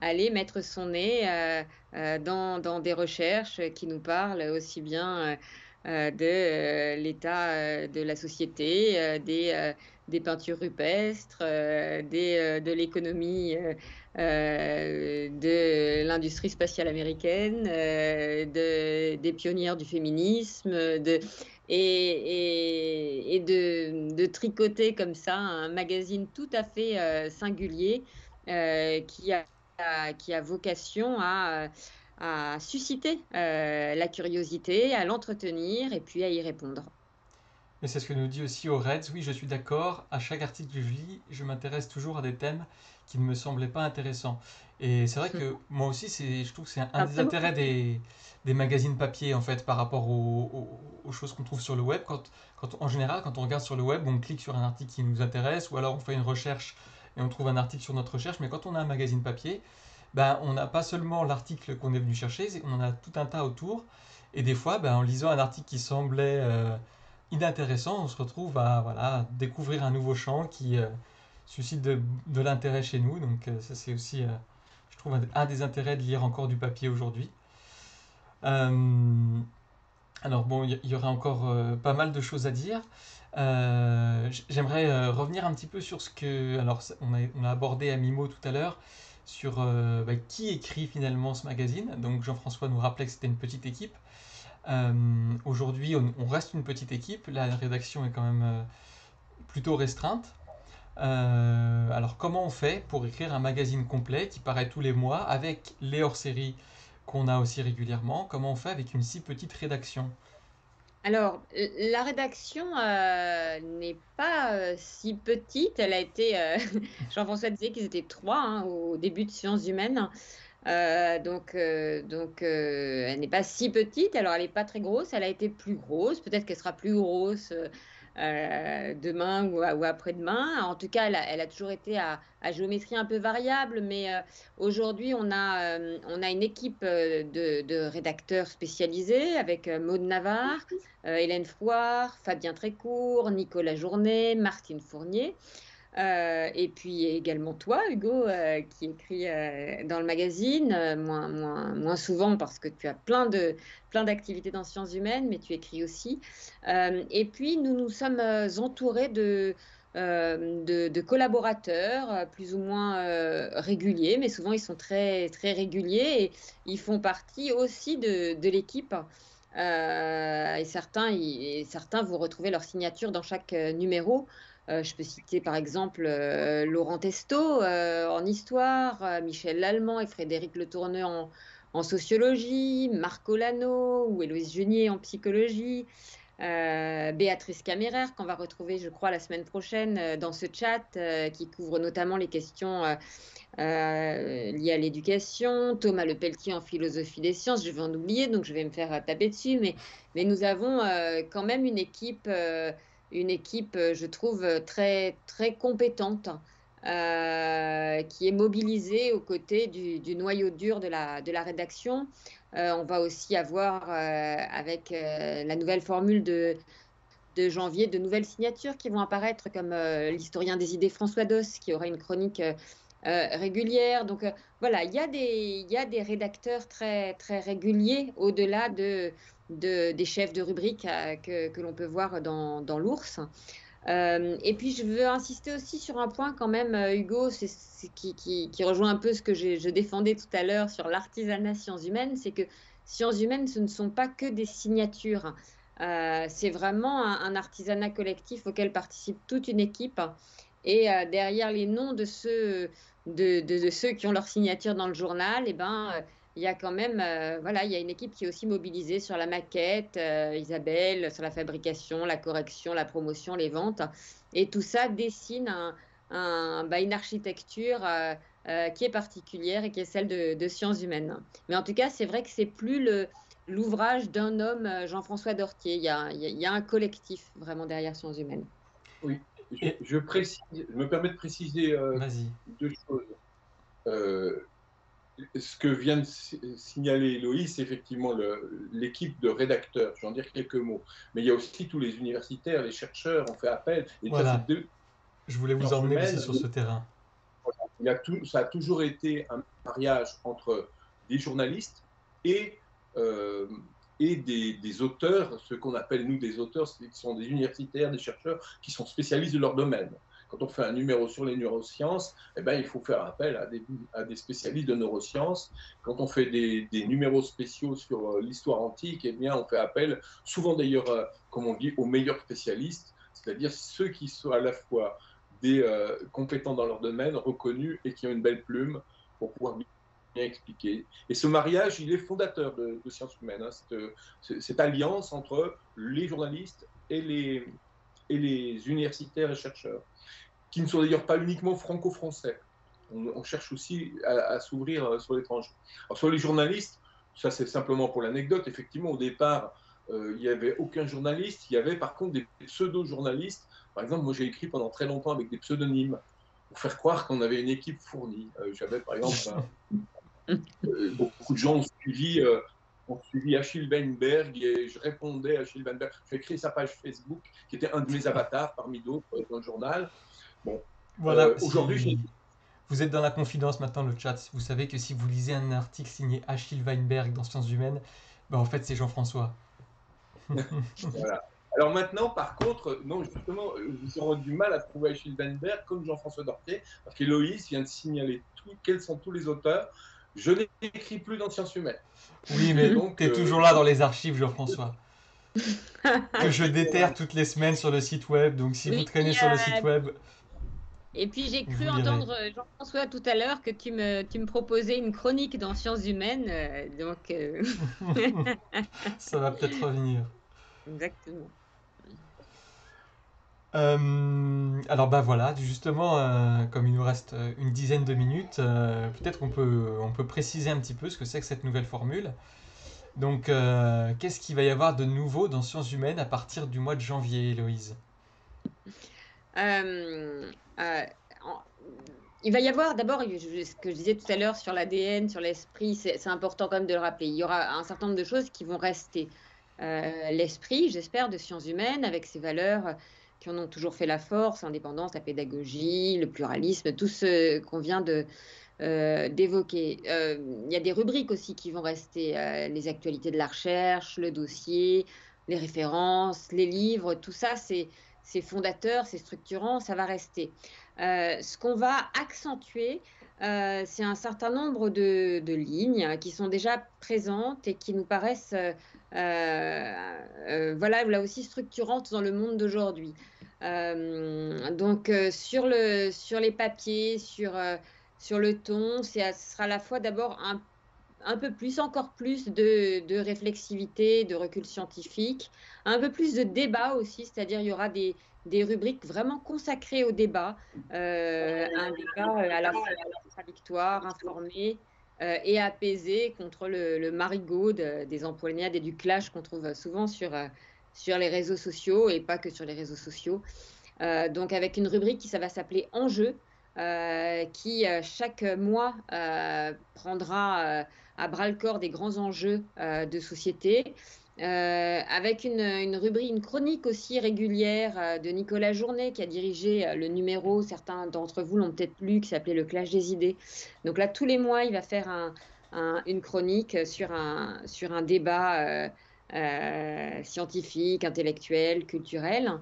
aller mettre son nez dans des recherches qui nous parlent aussi bien de l'état de la société, des peintures rupestres, de l'économie de l'industrie spatiale américaine, des pionnières du féminisme, et de tricoter comme ça un magazine tout à fait singulier qui a vocation à susciter la curiosité, à l'entretenir et puis à y répondre. Mais c'est ce que nous dit aussi Oreds. Oui, je suis d'accord. À chaque article que je lis, je m'intéresse toujours à des thèmes qui ne me semblaient pas intéressants. Et c'est vrai que moi aussi, je trouve que c'est un des intérêts des magazines papier, en fait, par rapport aux choses qu'on trouve sur le web. En général, quand on regarde sur le web, on clique sur un article qui nous intéresse, ou alors on fait une recherche et on trouve un article sur notre recherche. Mais quand on a un magazine papier, ben, on n'a pas seulement l'article qu'on est venu chercher, on en a tout un tas autour. Et des fois, ben, en lisant un article qui semblait inintéressant, on se retrouve à voilà, découvrir un nouveau champ qui suscite de l'intérêt chez nous. Donc ça c'est aussi, je trouve, un des intérêts de lire encore du papier aujourd'hui. Alors bon, il y aura encore pas mal de choses à dire. J'aimerais revenir un petit peu sur ce que... Alors on a abordé à mi-mot tout à l'heure sur qui écrit finalement ce magazine. Donc Jean-François nous rappelait que c'était une petite équipe. Aujourd'hui, on reste une petite équipe. La rédaction est quand même plutôt restreinte. Alors, comment on fait pour écrire un magazine complet qui paraît tous les mois avec les hors-séries qu'on a aussi régulièrement? Comment on fait avec une si petite rédaction? Alors, la rédaction n'est pas si petite. Elle a été. Jean-François disait qu'ils étaient 3 hein, au début de Sciences Humaines. Donc, elle n'est pas si petite. Alors, elle n'est pas très grosse. Elle a été plus grosse. Peut-être qu'elle sera plus grosse demain ou après-demain. En tout cas, elle a toujours été à géométrie un peu variable. Mais aujourd'hui, on a une équipe de rédacteurs spécialisés avec Maud Navarre, Hélène Fouard, Fabien Trécourt, Nicolas Journet, Martine Fournier. Et puis également toi, Hugo, qui écris dans le magazine, moins souvent parce que tu as plein d'activités dans sciences humaines, mais tu écris aussi. Et puis nous nous sommes entourés de collaborateurs plus ou moins réguliers, mais souvent ils sont très, très réguliers et ils font partie aussi de l'équipe. Et certains vous retrouvez leur signature dans chaque numéro. Je peux citer par exemple Laurent Testo en histoire, Michel Lallemand et Frédéric Le Tourneux en sociologie, Marc Olano ou Héloïse Junier en psychologie, Béatrice Caméraire qu'on va retrouver, je crois, la semaine prochaine dans ce chat qui couvre notamment les questions liées à l'éducation, Thomas Lepelletier en philosophie des sciences, je vais en oublier, donc je vais me faire taper dessus, mais nous avons quand même une équipe, je trouve, très, très compétente, qui est mobilisée aux côtés du noyau dur de la rédaction. On va aussi avoir, avec la nouvelle formule de janvier, de nouvelles signatures qui vont apparaître, comme l'historien des idées François Doss, qui aura une chronique régulière. Donc voilà, il y a des rédacteurs très, très réguliers au-delà des chefs de rubrique que l'on peut voir dans l'Ours. Et puis je veux insister aussi sur un point quand même, Hugo, qui rejoint un peu ce que je défendais tout à l'heure sur l'artisanat sciences humaines, c'est que sciences humaines, ce ne sont pas que des signatures. C'est vraiment un artisanat collectif auquel participe toute une équipe. Et derrière les noms de ceux qui ont leur signature dans le journal, il y a quand même, il y a une équipe qui est aussi mobilisée sur la maquette, Isabelle, sur la fabrication, la correction, la promotion, les ventes. Et tout ça dessine une architecture qui est particulière et qui est celle de sciences humaines. Mais en tout cas, c'est vrai que c'est plus l'ouvrage d'un homme, Jean-François Dortier. Il y a un collectif vraiment derrière sciences humaines. Oui, je me permets de préciser deux choses. Ce que vient de signaler Héloïse, c'est effectivement l'équipe de rédacteurs. Je vais en dire quelques mots. Mais il y a aussi tous les universitaires, les chercheurs ont fait appel. Et voilà. Je voulais vous emmener aussi sur ce terrain. Ça a toujours été un mariage entre des journalistes et des auteurs, ce qu'on appelle nous des auteurs, qui sont des universitaires, des chercheurs qui sont spécialistes de leur domaine. Quand on fait un numéro sur les neurosciences, il faut faire appel à des spécialistes de neurosciences. Quand on fait des numéros spéciaux sur l'histoire antique, on fait appel, souvent d'ailleurs, comme on dit, aux meilleurs spécialistes, c'est-à-dire ceux qui sont à la fois des compétents dans leur domaine, reconnus et qui ont une belle plume pour pouvoir bien expliquer. Et ce mariage, il est fondateur de sciences humaines, cette alliance entre les journalistes et les universitaires et chercheurs, qui ne sont d'ailleurs pas uniquement franco-français. On cherche aussi à s'ouvrir sur l'étranger. Alors sur les journalistes, ça c'est simplement pour l'anecdote, effectivement au départ, il n'y avait aucun journaliste, il y avait par contre des pseudo-journalistes. Par exemple, moi j'ai écrit pendant très longtemps avec des pseudonymes, pour faire croire qu'on avait une équipe fournie. J'avais par exemple, beaucoup de gens ont suivi Achille Weinberg et je répondais à Achille Weinberg. J'ai créé sa page Facebook, qui était un de mes avatars parmi d'autres dans le journal. Bon, voilà, aujourd'hui, vous êtes dans la confidence maintenant, le chat. Vous savez que si vous lisez un article signé Achille Weinberg dans Sciences Humaines, en fait, c'est Jean-François. Voilà. Alors maintenant, par contre, non, justement, vous aurez du mal à trouver Achille Weinberg comme Jean-François Dortier, parce qu'Héloïse vient de signaler quels sont tous les auteurs. Je n'écris plus dans Sciences Humaines. Oui, mais tu es toujours là dans les archives, Jean-François. Que je déterre toutes les semaines sur le site web, donc si vous traînez sur le site web... Et puis j'ai cru entendre, Jean-François, tout à l'heure que tu me proposais une chronique dans Sciences Humaines, donc... Ça va peut-être revenir. Exactement. Alors voilà, justement, comme il nous reste une dizaine de minutes, peut-être on peut préciser un petit peu ce que c'est que cette nouvelle formule. Donc, qu'est-ce qu'il va y avoir de nouveau dans Sciences Humaines à partir du mois de janvier, Héloïse ? Il va y avoir d'abord, ce que je disais tout à l'heure sur l'ADN, sur l'esprit, c'est important quand même de le rappeler. Il y aura un certain nombre de choses qui vont rester. L'esprit, j'espère, de Sciences Humaines, avec ses valeurs qui en ont toujours fait la force, l'indépendance, la pédagogie, le pluralisme, tout ce qu'on vient d'évoquer. Il y a des rubriques aussi qui vont rester, les actualités de la recherche, le dossier, les références, les livres, tout ça, c'est fondateur, c'est structurant, ça va rester. Ce qu'on va accentuer, c'est un certain nombre de lignes qui sont déjà présentes et qui nous paraissent voilà, là aussi structurantes dans le monde d'aujourd'hui. Donc sur les papiers, sur le ton, ce sera à la fois d'abord un peu plus, encore plus de réflexivité, de recul scientifique, un peu plus de débat aussi, c'est-à-dire il y aura des rubriques vraiment consacrées au débat, un débat à la fois contradictoire, informé et apaisé contre le marigot des empoignades et du clash qu'on trouve souvent sur les réseaux sociaux et pas que sur les réseaux sociaux. Donc avec une rubrique ça va s'appeler Enjeux, qui chaque mois prendra à bras le corps des grands enjeux de société, avec une rubrique, une chronique aussi régulière de Nicolas Journet qui a dirigé le numéro, certains d'entre vous l'ont peut-être lu, qui s'appelait Le Clash des idées. Donc là, tous les mois, il va faire une chronique sur un débat scientifique, intellectuel, culturel.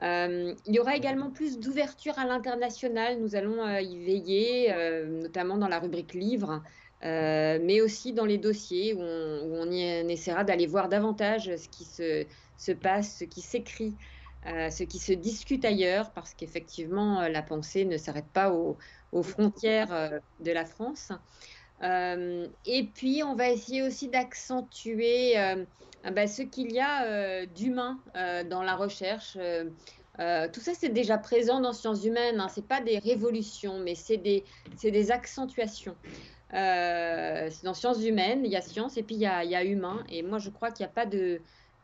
Il y aura également plus d'ouverture à l'international. Nous allons y veiller, notamment dans la rubrique livres, mais aussi dans les dossiers où on essaiera d'aller voir davantage ce qui se passe, ce qui s'écrit, ce qui se discute ailleurs, parce qu'effectivement, la pensée ne s'arrête pas aux frontières de la France. Et puis, on va essayer aussi d'accentuer ce qu'il y a d'humain dans la recherche. Tout ça, c'est déjà présent dans Sciences humaines, hein. Ce n'est pas des révolutions, mais c'est des accentuations. Dans Sciences humaines, il y a science et puis il y a humain. Et moi, je crois qu'il n'y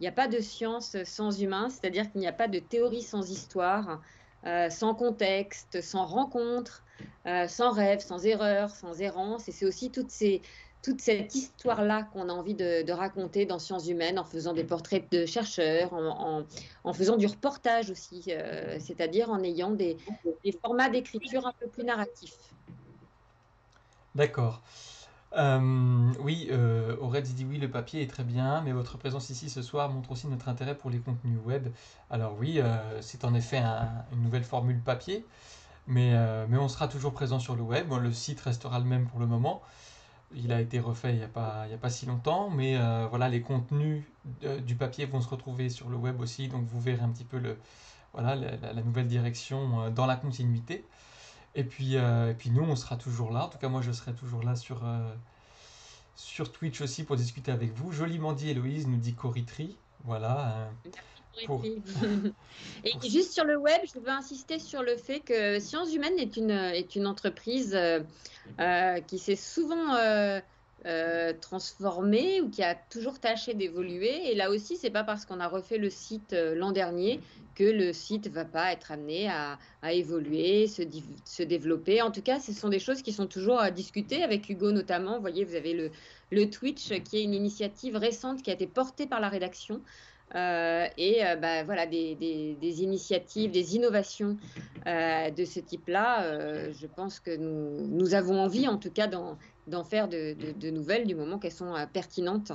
a pas de science sans humain, c'est-à-dire qu'il n'y a pas de théorie sans histoire, sans contexte, sans rencontre, sans rêve, sans erreur, sans errance. Et c'est aussi toute cette histoire-là qu'on a envie de raconter dans Sciences humaines, en faisant des portraits de chercheurs, en faisant du reportage aussi, c'est-à-dire en ayant des formats d'écriture un peu plus narratifs. D'accord. Oui, Aurel dit oui, le papier est très bien, mais votre présence ici ce soir montre aussi notre intérêt pour les contenus web. Alors oui, c'est en effet une nouvelle formule papier, mais on sera toujours présent sur le web. Bon, le site restera le même pour le moment. Il a été refait il n'y a pas si longtemps, mais voilà, les contenus du papier vont se retrouver sur le web aussi, donc vous verrez un petit peu la nouvelle direction dans la continuité. Et puis nous, on sera toujours là. En tout cas, moi, je serai toujours là sur Twitch aussi pour discuter avec vous. Joliment dit, Héloïse, nous dit Coritri. Voilà. Pour... Et juste sur le web, je veux insister sur le fait que Sciences humaines est une entreprise qui s'est souvent transformée ou qui a toujours tâché d'évoluer. Et là aussi, c'est pas parce qu'on a refait le site l'an dernier que le site va pas être amené à évoluer, se développer. En tout cas, ce sont des choses qui sont toujours à discuter avec Hugo notamment. Vous voyez, vous avez le Twitch qui est une initiative récente qui a été portée par la rédaction. Voilà, des initiatives, des innovations de ce type-là, je pense que nous avons envie en tout cas d'en faire de nouvelles du moment qu'elles sont pertinentes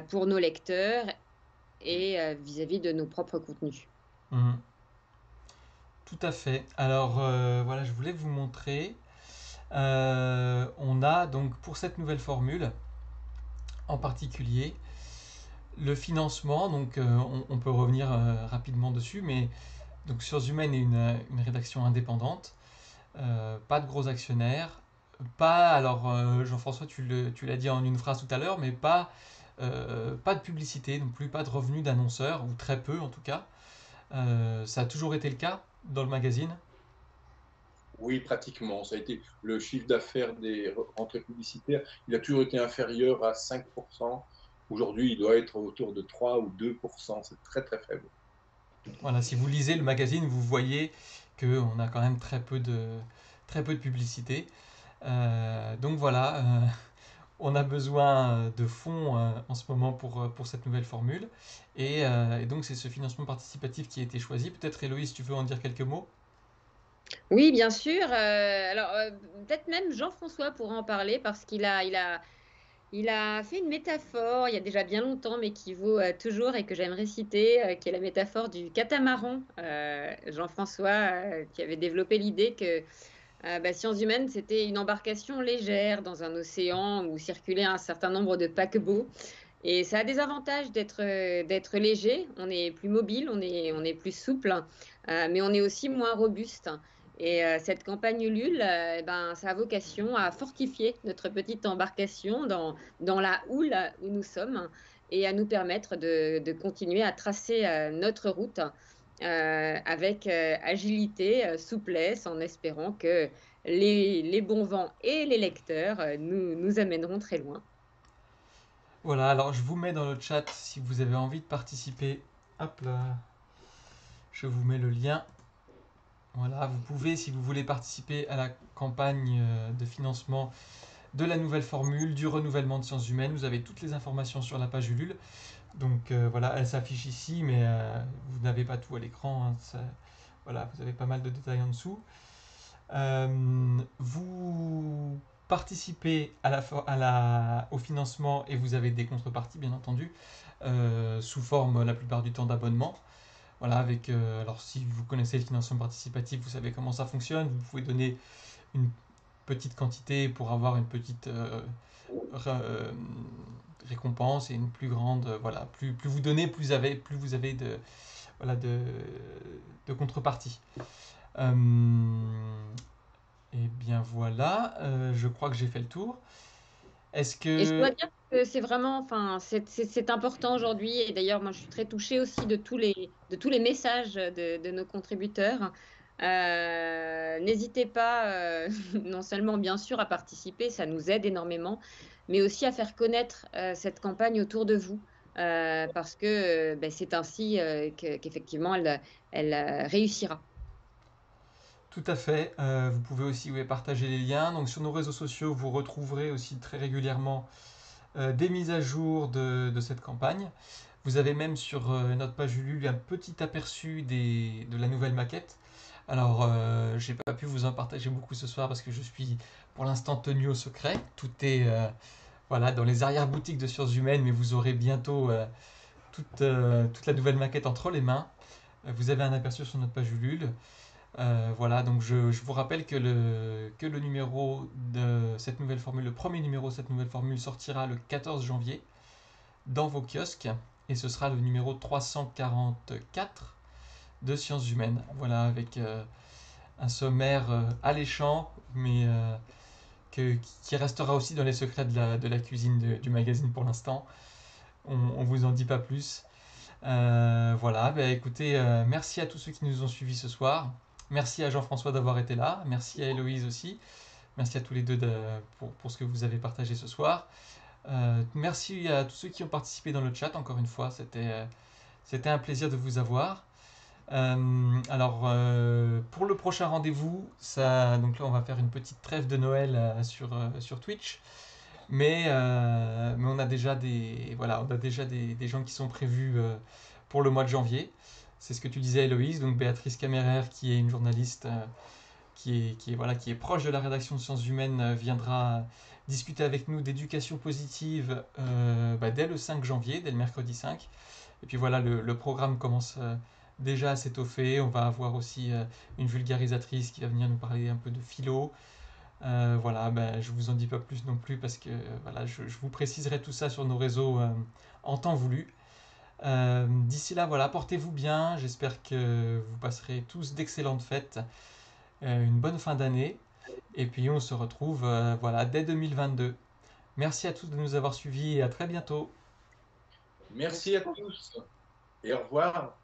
pour nos lecteurs et vis-à-vis de nos propres contenus. Tout à fait. Alors voilà, je voulais vous montrer. On a donc pour cette nouvelle formule en particulier le financement, donc on peut revenir rapidement dessus, mais donc Sciences humaines est une rédaction indépendante, pas de gros actionnaires, alors Jean-François, tu l'as dit en une phrase tout à l'heure, mais pas de publicité non plus, pas de revenus d'annonceurs, ou très peu en tout cas. Ça a toujours été le cas dans le magazine? Oui, pratiquement. Ça a été le chiffre d'affaires des rentrées publicitaires. Il a toujours été inférieur à 5%. Aujourd'hui, il doit être autour de 3 ou 2%. C'est très, très faible. Voilà, si vous lisez le magazine, vous voyez qu'on a quand même très peu de publicité. Donc voilà, On a besoin de fonds en ce moment pour cette nouvelle formule. Et donc, c'est ce financement participatif qui a été choisi. Peut-être, Héloïse, tu veux en dire quelques mots? Oui, bien sûr. Alors, peut-être même Jean-François pourra en parler parce il a fait une métaphore il y a déjà bien longtemps, mais qui vaut toujours et que j'aimerais citer, qui est la métaphore du catamaran. Jean-François, qui avait développé l'idée que Sciences humaines, c'était une embarcation légère dans un océan où circulaient un certain nombre de paquebots. Et ça a des avantages d'être léger. On est plus mobile, on est plus souple, mais on est aussi moins robuste. Et cette campagne Ulule, ça a vocation à fortifier notre petite embarcation dans la houle où nous sommes et à nous permettre de continuer à tracer notre route avec agilité, souplesse, en espérant que les bons vents et les lecteurs nous amèneront très loin. Voilà, alors je vous mets dans le chat si vous avez envie de participer. Hop là, je vous mets le lien. Voilà, vous pouvez, si vous voulez participer à la campagne de financement de la nouvelle formule, du renouvellement de sciences humaines, vous avez toutes les informations sur la page Ulule. Donc voilà, elle s'affiche ici, mais vous n'avez pas tout à l'écran, hein, voilà, vous avez pas mal de détails en dessous. Vous participez au financement et vous avez des contreparties, bien entendu, sous forme la plupart du temps d'abonnement. Voilà, alors si vous connaissez le financement participatif, vous savez comment ça fonctionne. Vous pouvez donner une petite quantité pour avoir une petite récompense et une plus grande. Voilà, plus vous donnez, plus vous avez voilà, de contrepartie. Et bien voilà, je crois que j'ai fait le tour. Est-ce Et je dois que... dire que c'est vraiment, enfin, c'est important aujourd'hui. Et d'ailleurs, moi, je suis très touchée aussi de tous les messages de nos contributeurs. N'hésitez pas, non seulement bien sûr à participer, ça nous aide énormément, mais aussi à faire connaître cette campagne autour de vous, parce que c'est ainsi qu'effectivement elle réussira. Tout à fait. Vous pouvez aussi partager les liens. Donc sur nos réseaux sociaux, vous retrouverez aussi très régulièrement des mises à jour de cette campagne. Vous avez même sur notre page Ulule un petit aperçu de la nouvelle maquette. Alors, j'ai pas pu vous en partager beaucoup ce soir parce que je suis pour l'instant tenu au secret. Tout est voilà, dans les arrière-boutiques de Sciences Humaines, mais vous aurez bientôt toute la nouvelle maquette entre les mains. Vous avez un aperçu sur notre page Ulule. Voilà, donc je vous rappelle que le numéro de cette nouvelle formule, le premier numéro de cette nouvelle formule sortira le 14 janvier dans vos kiosques et ce sera le numéro 344 de Sciences Humaines. Voilà, avec un sommaire alléchant, mais qui restera aussi dans les secrets de la cuisine du magazine pour l'instant. On vous en dit pas plus. Voilà, bah, écoutez, merci à tous ceux qui nous ont suivis ce soir. Merci à Jean-François d'avoir été là. Merci à Héloïse aussi. Merci à tous les deux pour ce que vous avez partagé ce soir. Merci à tous ceux qui ont participé dans le chat, encore une fois. C'était un plaisir de vous avoir. Pour le prochain rendez-vous, donc là, on va faire une petite trêve de Noël sur Twitch. Mais on a déjà des gens qui sont prévus pour le mois de janvier. C'est ce que tu disais, Héloïse. Donc Béatrice Caméraire, qui est une journaliste qui est proche de la rédaction de Sciences Humaines, viendra discuter avec nous d'éducation positive dès le 5 janvier, dès le mercredi 5. Et puis voilà, le programme commence déjà à s'étoffer. On va avoir aussi une vulgarisatrice qui va venir nous parler un peu de philo. Voilà, je vous en dis pas plus non plus parce que voilà, je vous préciserai tout ça sur nos réseaux en temps voulu. D'ici là, voilà, portez-vous bien. J'espère que vous passerez tous d'excellentes fêtes, une bonne fin d'année. Et puis on se retrouve voilà, dès 2022. Merci à tous de nous avoir suivis et à très bientôt. Merci à tous et au revoir.